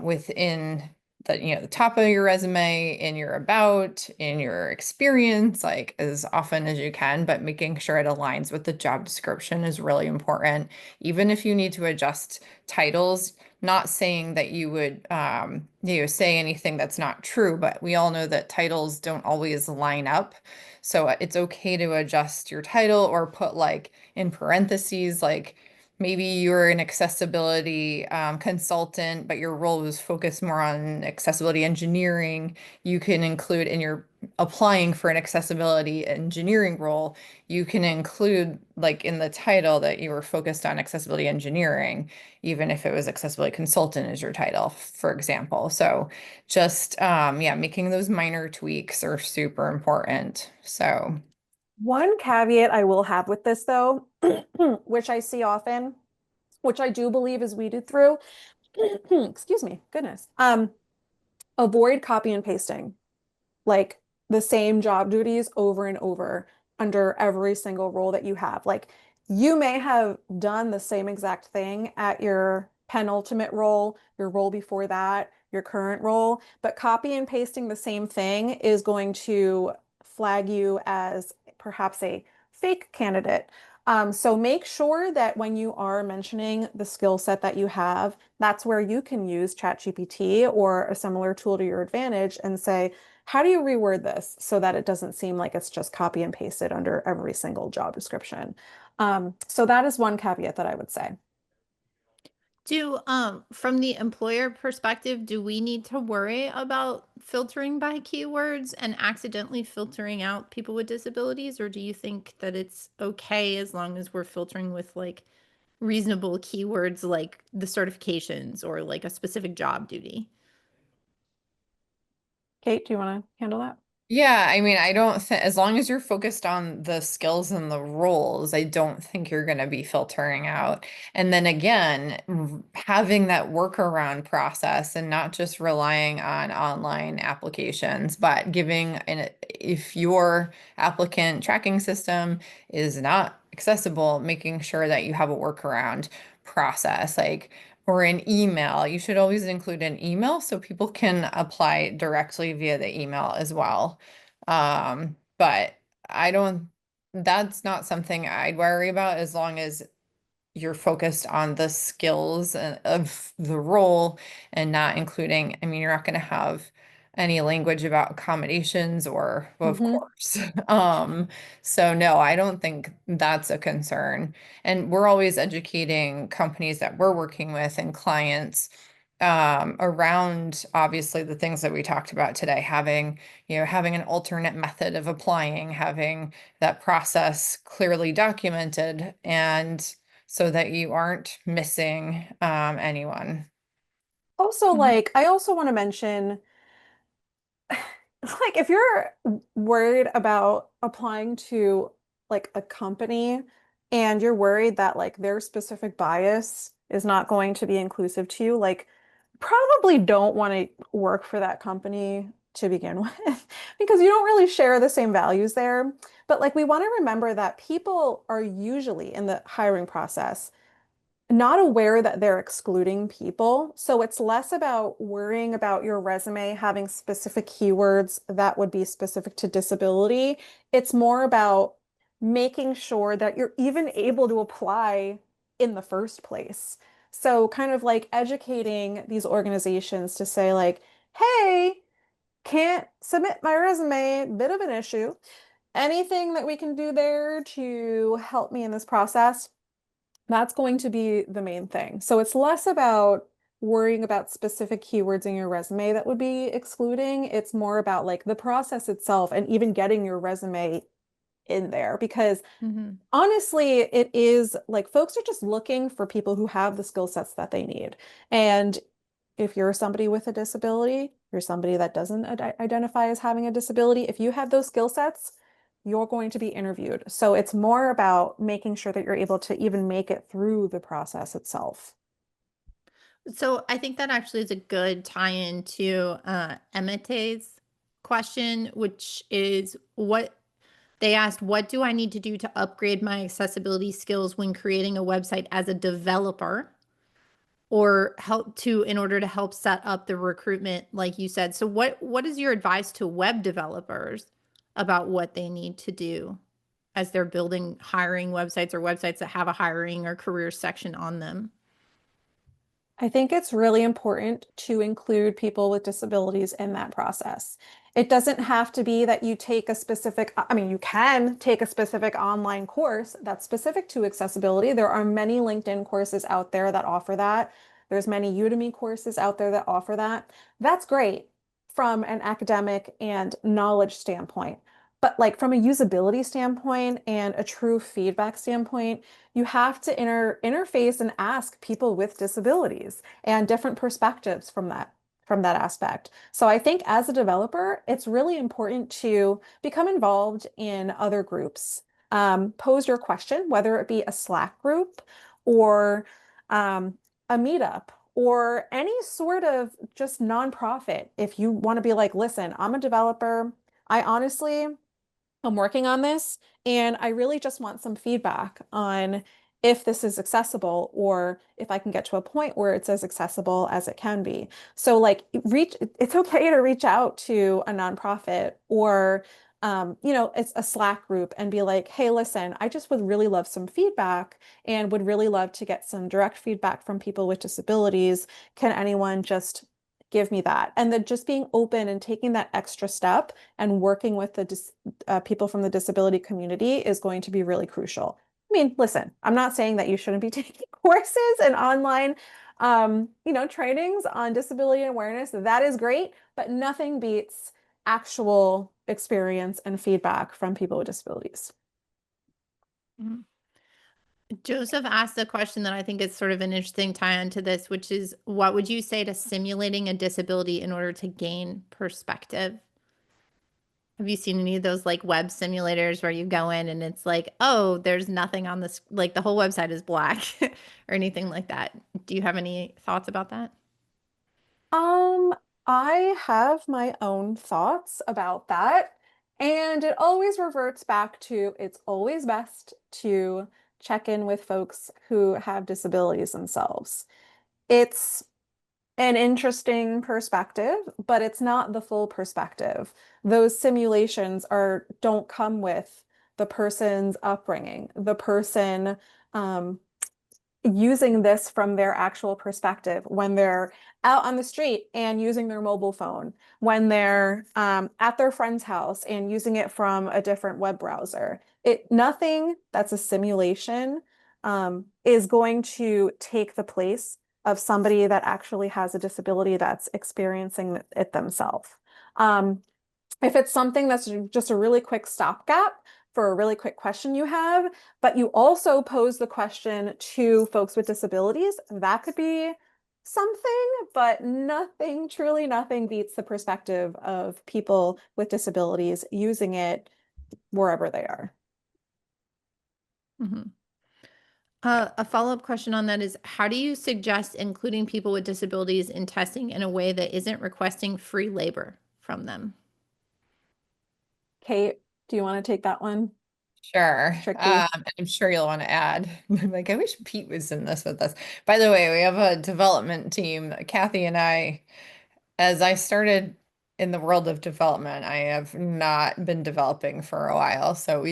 within the top of your resume, in your about, in your experience, like as often as you can, but making sure it aligns with the job description is really important. Even if you need to adjust titles, not saying that you would say anything that's not true, but we all know that titles don't always line up. So it's okay to adjust your title or put like in parentheses, like maybe you're an accessibility consultant, but your role is focused more on accessibility engineering. You can include in your applying for an accessibility engineering role, you can include like in the title that you were focused on accessibility engineering, even if it was accessibility consultant as your title, for example. So just yeah, making those minor tweaks are super important. So One caveat I will have with this though, which I see often, which I do believe is weeded through, excuse me, goodness. Avoid copy and pasting like the same job duties over and over under every single role that you have. Like you may have done the same exact thing at your penultimate role, your role before that, your current role, but copy and pasting the same thing is going to flag you as perhaps a fake candidate. So make sure that when you are mentioning the skill set that you have, that's where you can use ChatGPT or a similar tool to your advantage and say, how do you reword this so that it doesn't seem like it's just copy and pasted under every single job description? So that is one caveat that I would say. From the employer perspective, do we need to worry about filtering by keywords and accidentally filtering out people with disabilities? Or do you think that it's okay as long as we're filtering with like reasonable keywords like the certifications or like a specific job duty? Kate, do you want to handle that? yeah, I mean, I don't think as long as you're focused on the skills and the roles, I don't think you're going to be filtering out. And then again, having that workaround process and not just relying on online applications, but giving an if your applicant tracking system is not accessible, making sure that you have a workaround process. Like or an email. You should always include an email so people can apply directly via the email as well. But I don't, that's not something I'd worry about as long as you're focused on the skills of the role and not including, I mean, you're not going to have any language about accommodations or, well, of Mm-hmm. course. So no, I don't think that's a concern. And we're always educating companies that we're working with and clients around obviously the things that we talked about today, having, having an alternate method of applying, having that process clearly documented and so that you aren't missing anyone. Also, Mhm. like, I also want to mention, like, if you're worried about applying to like a company and you're worried that like their specific bias is not going to be inclusive to you, like, probably don't want to work for that company to begin with because you don't really share the same values there. But like, we want to remember that people are usually in the hiring process not aware that they're excluding people. So it's less about worrying about your resume having specific keywords that would be specific to disability. It's more about making sure that you're even able to apply in the first place. So kind of like educating these organizations to say like, hey, can't submit my resume, bit of an issue. Anything that we can do there to help me in this process? That's going to be the main thing. So it's less about worrying about specific keywords in your resume that would be excluding. It's more about like the process itself and even getting your resume in there because Mhm. honestly, it is like folks are just looking for people who have the skill sets that they need. And if you're somebody with a disability, you're somebody that doesn't identify as having a disability, if you have those skill sets, you're going to be interviewed. So it's more about making sure that you're able to even make it through the process itself. So I think that actually is a good tie-in to Emete's question, which is what they asked, what do I need to do to upgrade my accessibility skills when creating a website as a developer or help to in order to help set up the recruitment, like you said. So what is your advice to web developers about what they need to do as they're building hiring websites or websites that have a hiring or career section on them? I think it's really important to include people with disabilities in that process. It doesn't have to be that you take a specific, I mean, you can take a specific online course that's specific to accessibility. There are many LinkedIn courses out there that offer that. There's many Udemy courses out there that offer that. That's great. from an academic and knowledge standpoint. But like from a usability standpoint and a true feedback standpoint, you have to interface and ask people with disabilities and different perspectives from that aspect. So I think as a developer, it's really important to become involved in other groups. Pose your question, whether it be a Slack group or a meetup or any sort of just nonprofit. If you want to be like, listen, I'm a developer. I honestly I'm working on this and I really just want some feedback on if this is accessible or if I can get to a point where it's as accessible as it can be. So like it's okay to reach out to a nonprofit or it's a Slack group and be like, hey, listen, I just would really love some feedback and would really love to get some direct feedback from people with disabilities. Can anyone just give me that? And then just being open and taking that extra step and working with the people from the disability community is going to be really crucial. I mean, listen, I'm not saying that you shouldn't be taking courses and online, trainings on disability awareness. That is great, but nothing beats actual experience and feedback from people with disabilities. Mhm. Joseph asked a question that I think is sort of an interesting tie into this, which is what would you say to simulating a disability in order to gain perspective? Have you seen any of those like web simulators where you go in and it's like, oh, there's nothing on this, like the whole website is black or anything like that? Do you have any thoughts about that? Um, I have my own thoughts about that, and it always reverts back to it's always best to check in with folks who have disabilities themselves. It's an interesting perspective, but it's not the full perspective. Those simulations don't come with the person's upbringing, the person um, using this from their actual perspective when they're out on the street and using their mobile phone, when they're at their friend's house and using it from a different web browser. Nothing that's a simulation is going to take the place of somebody that actually has a disability that's experiencing it themselves. Um, if it's something that's just a really quick stopgap for a really quick question you have, but you also pose the question to folks with disabilities, that could be something, but nothing, truly nothing beats the perspective of people with disabilities using it wherever they are. Mhm. A follow-up question on that is, how do you suggest including people with disabilities in testing in a way that isn't requesting free labor from them? Kate, do you want to take that one? Sure. Tricky. I'm sure you'll want to add. Like, I wish Pete was in this with us. By the way, we have a development team, Kathy and I. As I started in the world of development, I have not been developing for a while. So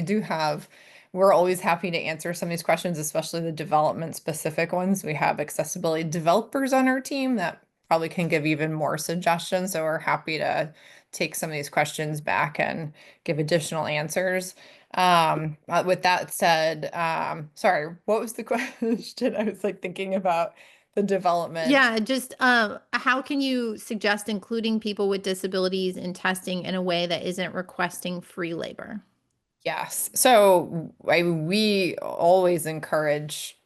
we're always happy to answer some of these questions, especially the development specific ones. We have accessibility developers on our team that probably can give even more suggestions. So we're happy to take some of these questions back and give additional answers. With that said, sorry, what was the question? I was like thinking about the development. Yeah, just how can you suggest including people with disabilities in testing in a way that isn't requesting free labor? Yes. So we always encourage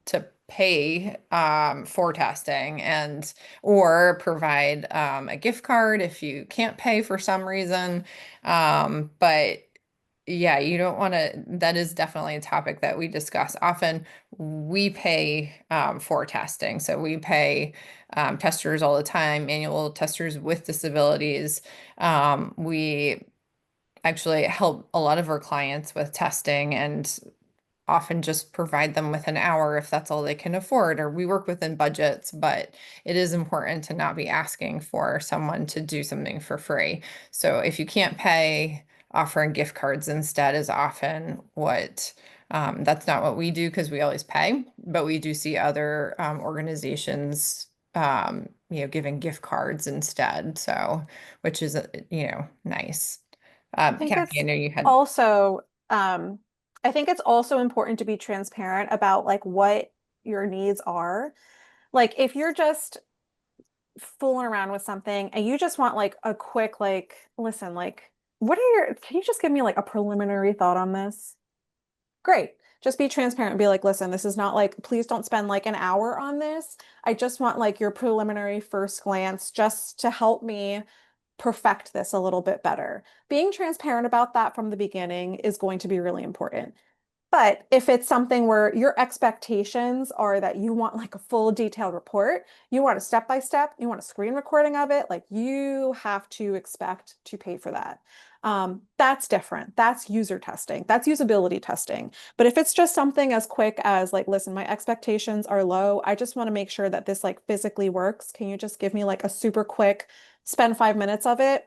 to pay for testing and or provide a gift card if you can't pay for some reason. But yeah, you don't want to, that is definitely a topic that we discuss. Often we pay for testing. So we pay testers all the time, manual testers with disabilities. We actually help a lot of our clients with testing and often just provide them with an hour if that's all they can afford, or we work within budgets, but it is important to not be asking for someone to do something for free. So if you can't pay, offering gift cards instead is often that's not what we do because we always pay, but we do see other organizations, giving gift cards instead. So, which is, nice. I think Kathy, I it's know you had. also, um, I think it's also important to be transparent about like what your needs are. Like if you're just fooling around with something and you just want like a quick, like, listen, like, can you just give me like a preliminary thought on this? Great. Just be transparent and be like, listen, this is not like, please don't spend like an hour on this. I just want like your preliminary first glance just to help me perfect this a little bit better. Being transparent about that from the beginning is going to be really important. But if it's something where your expectations are that you want like a full detailed report, you want a step by step, you want a screen recording of it, like you have to expect to pay for that. That's different. That's user testing. That's usability testing. But if it's just something as quick as like, listen, my expectations are low. I just want to make sure that this like physically works. Can you just give me like a super quick, spend 5 minutes of it?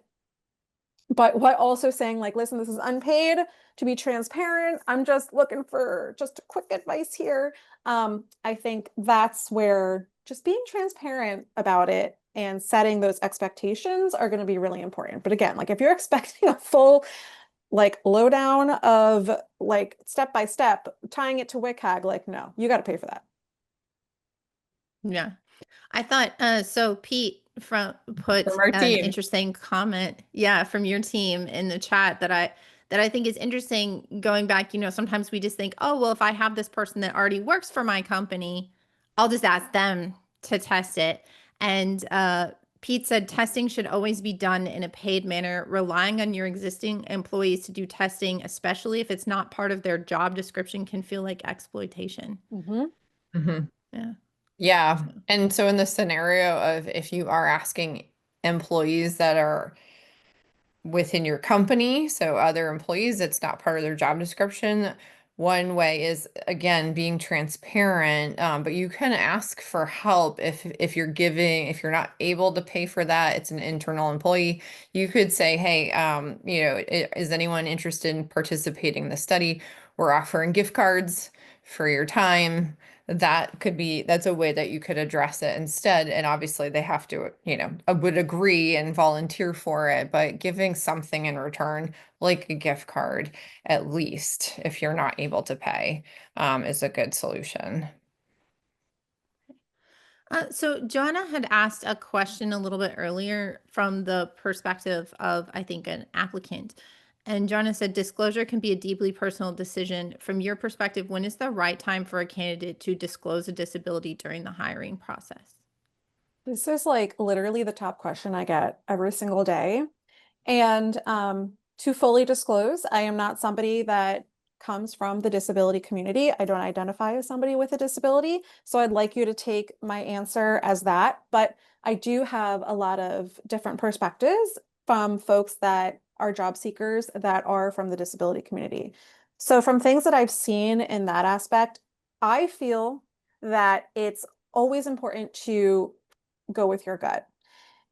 But what also saying like, listen, this is unpaid to be transparent. I'm just looking for just a quick advice here. I think that's where just being transparent about it and setting those expectations are going to be really important. But again, like if you're expecting a full like lowdown of like step by step, tying it to WCAG, like no, you got to pay for that. Yeah. I thought so Pete From put our an team. interesting comment, yeah, from your team in the chat that I think is interesting going back, sometimes we just think, "Oh, well, if I have this person that already works for my company, I'll just ask them to test it." And Pete said testing should always be done in a paid manner. Relying on your existing employees to do testing, especially if it's not part of their job description, can feel like exploitation. Mhm. Mhm. Yeah. Yeah. So, And so in the scenario of if you are asking employees that are within your company, so other employees, it's not part of their job description. One way is again being transparent, but you can ask for help if if you're not able to pay for that, it's an internal employee. You could say, hey, is anyone interested in participating in the study? We're offering gift cards for your time. That's a way that you could address it instead. And obviously they have to, would agree and volunteer for it, but giving something in return, like a gift card, at least if you're not able to pay, is a good solution. So Joanna had asked a question a little bit earlier from the perspective of, I think, an applicant. And Joanna said, disclosure can be a deeply personal decision. From your perspective, when is the right time for a candidate to disclose a disability during the hiring process? This is like literally the top question I get every single day. And to fully disclose, I am not somebody that comes from the disability community. I don't identify as somebody with a disability. So I'd like you to take my answer as that. But I do have a lot of different perspectives from folks that are job seekers that are from the disability community. So from things that I've seen in that aspect, I feel that it's always important to go with your gut.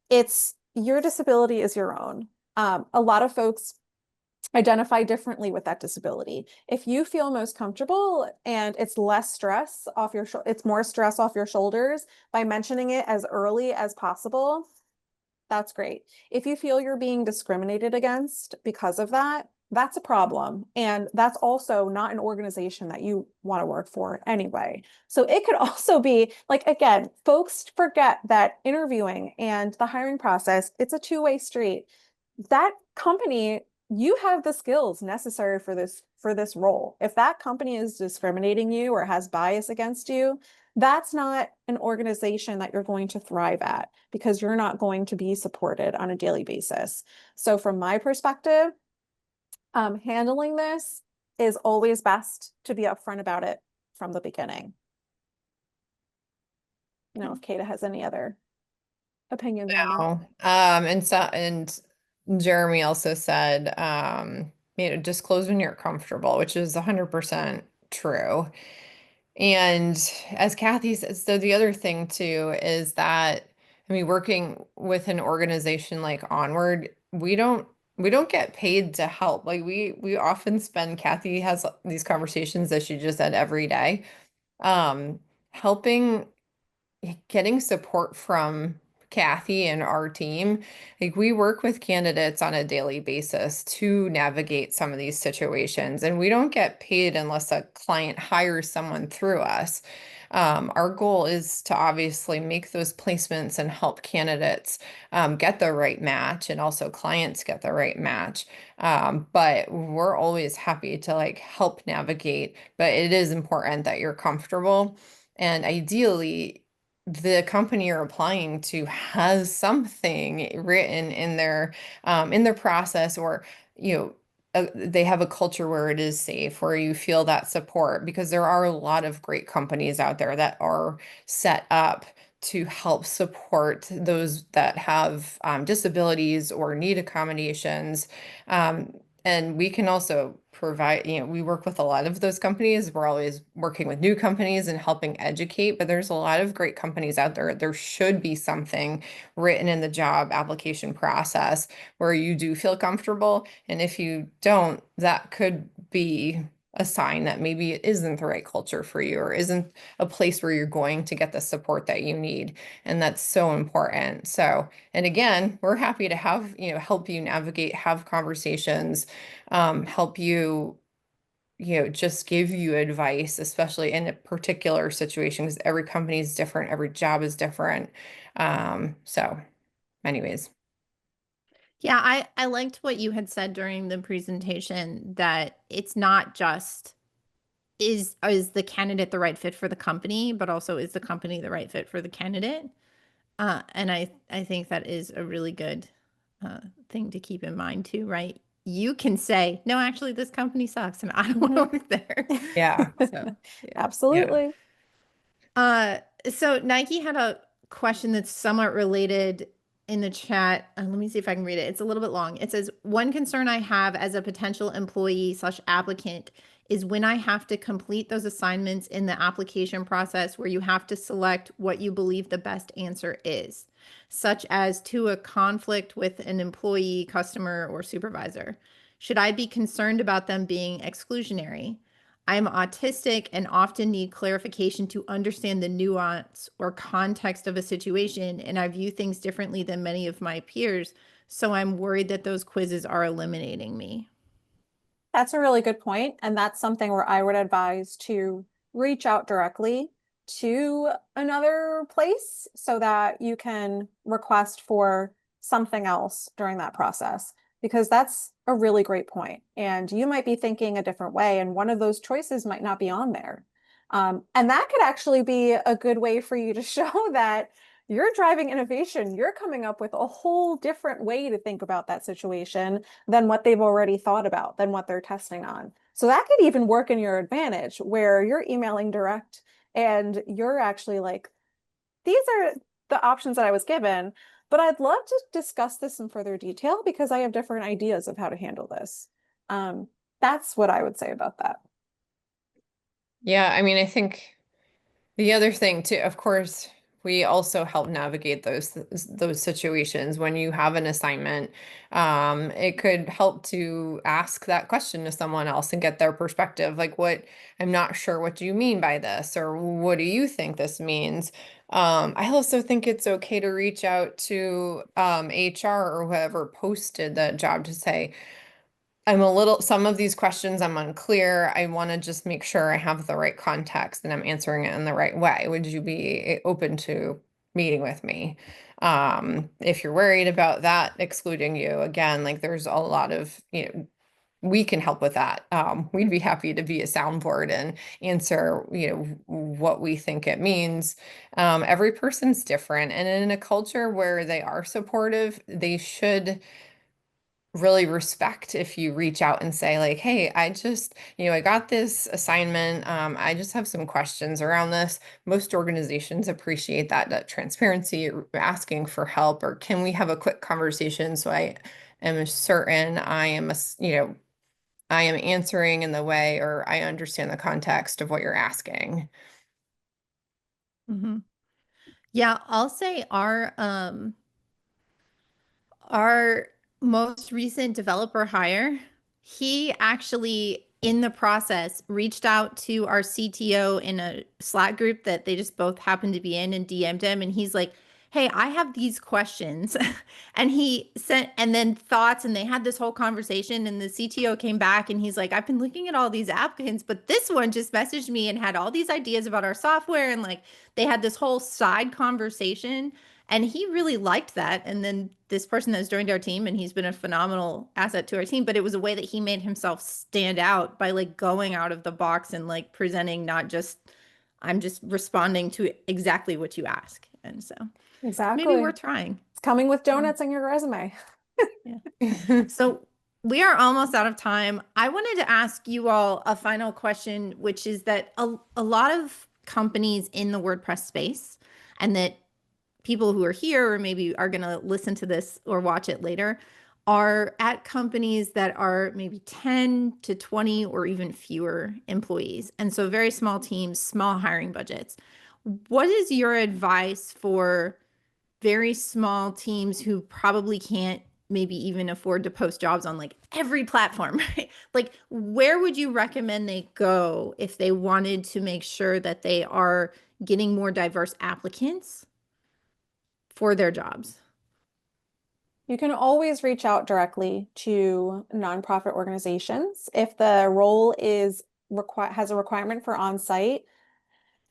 It's your disability is your own. A lot of folks identify differently with that disability. If you feel most comfortable and it's less stress off your it's more stress off your shoulders by mentioning it as early as possible, that's great. If you feel you're being discriminated against because of that, that's a problem. And that's also not an organization that you want to work for anyway. So it could also be like, again, folks forget that interviewing and the hiring process, it's a two-way street. That company, you have the skills necessary for this role. If that company is discriminating you or has bias against you, that's not an organization that you're going to thrive at because you're not going to be supported on a daily basis. So from my perspective, handling this is always best to be upfront about it from the beginning. You know, if Kata has any other opinions on that. Oh, and Jeremy also said, disclose when you're comfortable, which is 100% true. And as Kathy says, so the other thing too is that, I mean, working with an organization like Onward, we don't get paid to help. Like we often spend, Kathy has these conversations that she just said every day, helping getting support from Kathy and our team, like we work with candidates on a daily basis to navigate some of these situations, and we don't get paid unless a client hires someone through us. Our goal is to obviously make those placements and help candidates get the right match, and also clients get the right match. But we're always happy to like help navigate, but it is important that you're comfortable. And ideally, the company you're applying to has something written in their process, or you know, they have a culture where it is safe, where you feel that support, because there are a lot of great companies out there that are set up to help support those that have disabilities or need accommodations. Um, and we can also provide, we work with a lot of those companies. We're always working with new companies and helping educate, but there's a lot of great companies out there. There should be something written in the job application process where you do feel comfortable. And if you don't, that could be a sign that maybe it isn't the right culture for you, or isn't a place where you're going to get the support that you need. And that's so important. So, and again, we're happy to have, help you navigate, have conversations, help you, just give you advice, especially in a particular situation, because every company is different, every job is different. So anyways. Yeah, I liked what you had said during the presentation, that it's not just is the candidate the right fit for the company, but also is the company the right fit for the candidate? And I think that is a really good thing to keep in mind too, right? You can say, no, actually, this company sucks and I don't want to work there. Yeah. So, yeah. Yeah. Absolutely. Uh, so Nike had a question that's somewhat related in the chat. Let me see if I can read it. It's a little bit long. It says, one concern I have as a potential employee slash applicant is when I have to complete those assignments in the application process where you have to select what you believe the best answer is, such as to a conflict with an employee, customer, or supervisor. Should I be concerned about them being exclusionary? I'm autistic and often need clarification to understand the nuance or context of a situation, and I view things differently than many of my peers, so I'm worried that those quizzes are eliminating me. That's a really good point, and that's something where I would advise to reach out directly to another place so that you can request for something else during that process, because that's a really great point. And you might be thinking a different way, and one of those choices might not be on there. And that could actually be a good way for you to show that you're driving innovation. You're coming up with a whole different way to think about that situation than what they've already thought about, than what they're testing on. So that could even work in your advantage, where you're emailing direct and you're actually like, these are the options that I was given, but I'd love to discuss this in further detail because I have different ideas of how to handle this. That's what I would say about that. Yeah, I mean, I think the other thing too, of course, we also help navigate those situations when you have an assignment. It could help to ask that question to someone else and get their perspective. Like, I'm not sure, what do you mean by this? Or what do you think this means? I also think it's okay to reach out to HR or whoever posted that job to say, some of these questions I'm unclear. I want to just make sure I have the right context and I'm answering it in the right way. Would you be open to meeting with me? If you're worried about that excluding you, again, like there's a lot of, we can help with that. We'd be happy to be a soundboard and answer, what we think it means. Every person's different. And in a culture where they are supportive, they should really respect if you reach out and say like, hey, I got this assignment. I just have some questions around this. Most organizations appreciate that transparency, asking for help, or can we have a quick conversation so I am certain I am answering in the way, or I understand the context of what you're asking. Mhm. Yeah, I'll say our most recent developer hire, he actually, in the process, reached out to our CTO in a Slack group that they just both happened to be in and DM'd him. And he's like, hey, I have these questions. And he sent, and then thoughts, and they had this whole conversation. And the CTO came back and he's like, I've been looking at all these applicants, but this one just messaged me and had all these ideas about our software. And like they had this whole side conversation. And he really liked that. And then this person has joined our team and he's been a phenomenal asset to our team. But it was a way that he made himself stand out by like going out of the box and like presenting, not just, I'm just responding to exactly what you ask. And so maybe Exactly. worth trying. It's coming with Yeah. donuts in your resume. Yeah. So we are almost out of time. I wanted to ask you all a final question, which is that a lot of companies in the WordPress space, and that people who are here or maybe are going to listen to this or watch it later, are at companies that are maybe 10 to 20 or even fewer employees. And so very small teams, small hiring budgets. What is your advice for very small teams who probably can't maybe even afford to post jobs on like every platform, right? Like, where would you recommend they go if they wanted to make sure that they are getting more diverse applicants for their jobs? You can always reach out directly to nonprofit organizations. If the role has a requirement for on-site,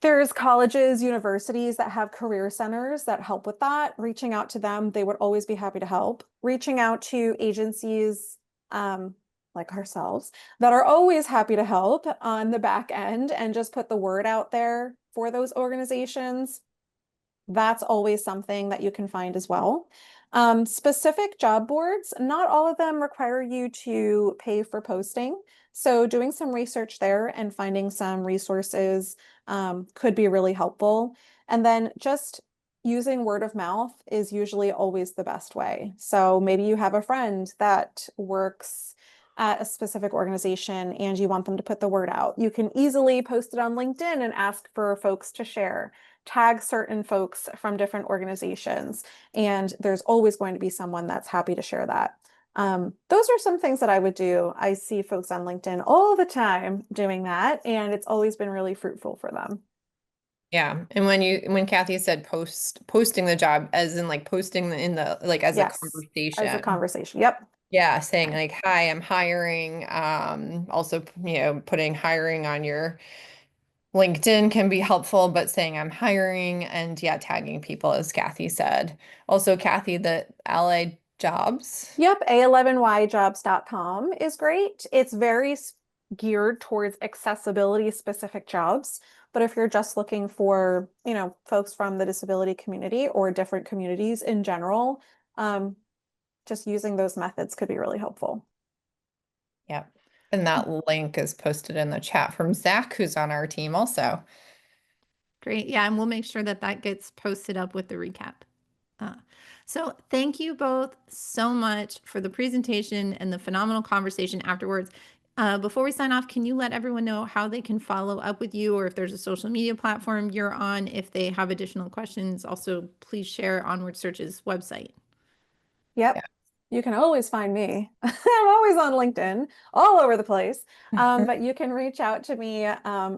there's colleges, universities that have career centers that help with that. Reaching out to them, they would always be happy to help. Reaching out to agencies like ourselves that are always happy to help on the back end and just put the word out there for those organizations. That's always something that you can find as well. Specific job boards, not all of them require you to pay for posting. So doing some research there and finding some resources could be really helpful. And then just using word of mouth is usually always the best way. So maybe you have a friend that works at a specific organization and you want them to put the word out. You can easily post it on LinkedIn and ask for folks to share, tag certain folks from different organizations, and there's always going to be someone that's happy to share that. Those are some things that I would do. I see folks on LinkedIn all the time doing that, and it's always been really fruitful for them. Yeah. And when Kathy said posting the job, as in like posting in the like as a Yes, as a conversation. conversation. Yep. Yeah, saying like, hi, I'm hiring. Also, putting hiring on your LinkedIn can be helpful, but saying I'm hiring and yeah, tagging people, as Kathy said. Also, Kathy, the allied jobs. Yep, a11yjobs.com is great. It's very geared towards accessibility specific jobs. But if you're just looking for, folks from the disability community or different communities in general, um, just using those methods could be really helpful. Yep. And that link is posted in the chat from Zach, who's on our team also. Great. Yeah. And we'll make sure that that gets posted up with the recap. Uh, so thank you both so much for the presentation and the phenomenal conversation afterwards. Before we sign off, can you let everyone know how they can follow up with you, or if there's a social media platform you're on, if they have additional questions? Also, please share Onward Search's website. Yep. You can always find me. I'm always on LinkedIn, all over the place. But you can reach out to me,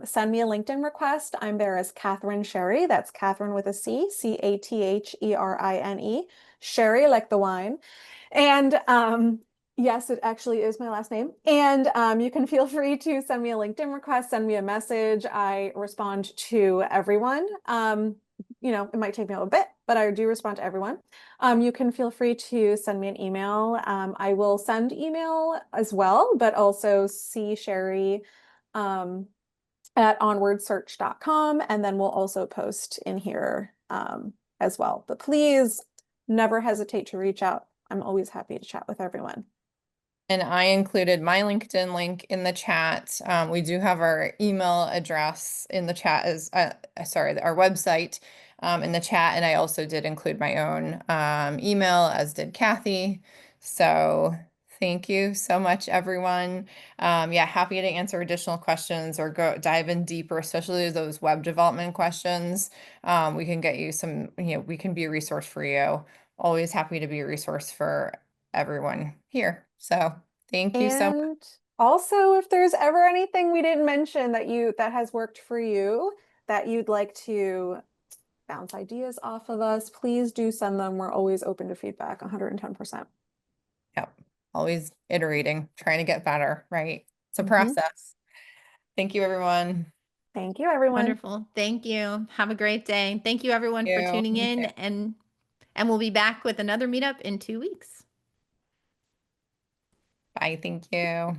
send me a LinkedIn request. I'm there as Catherine Sherry. That's Catherine with a C, Catherine, Sherry, like the wine. And yes, it actually is my last name. And you can feel free to send me a LinkedIn request, send me a message. I respond to everyone. It might take me a little bit, but I do respond to everyone. You can feel free to send me an email. I will send email as well, but also see Sherry at onwardsearch.com. And then we'll also post in here as well. But please never hesitate to reach out. I'm always happy to chat with everyone. And I included my LinkedIn link in the chat. We do have our email address in the chat sorry, our website in the chat. And I also did include my own email, as did Kathy. So thank you so much, everyone. Yeah, happy to answer additional questions or dive in deeper, especially those web development questions. We can get you some, we can be a resource for you. Always happy to be a resource for everyone here. So thank you so much. And also, if there's ever anything we didn't mention that has worked for you that you'd like to bounce ideas off of us, please do send them. We're always open to feedback, 110%. Yep. Always iterating, trying to get better, right? It's a Mhm. process. Thank you, everyone. Thank you, everyone. Wonderful. Thank you. Have a great day. Thank you everyone for You. tuning You in, too. and we'll be back with another meetup in 2 weeks. Bye. Thank you.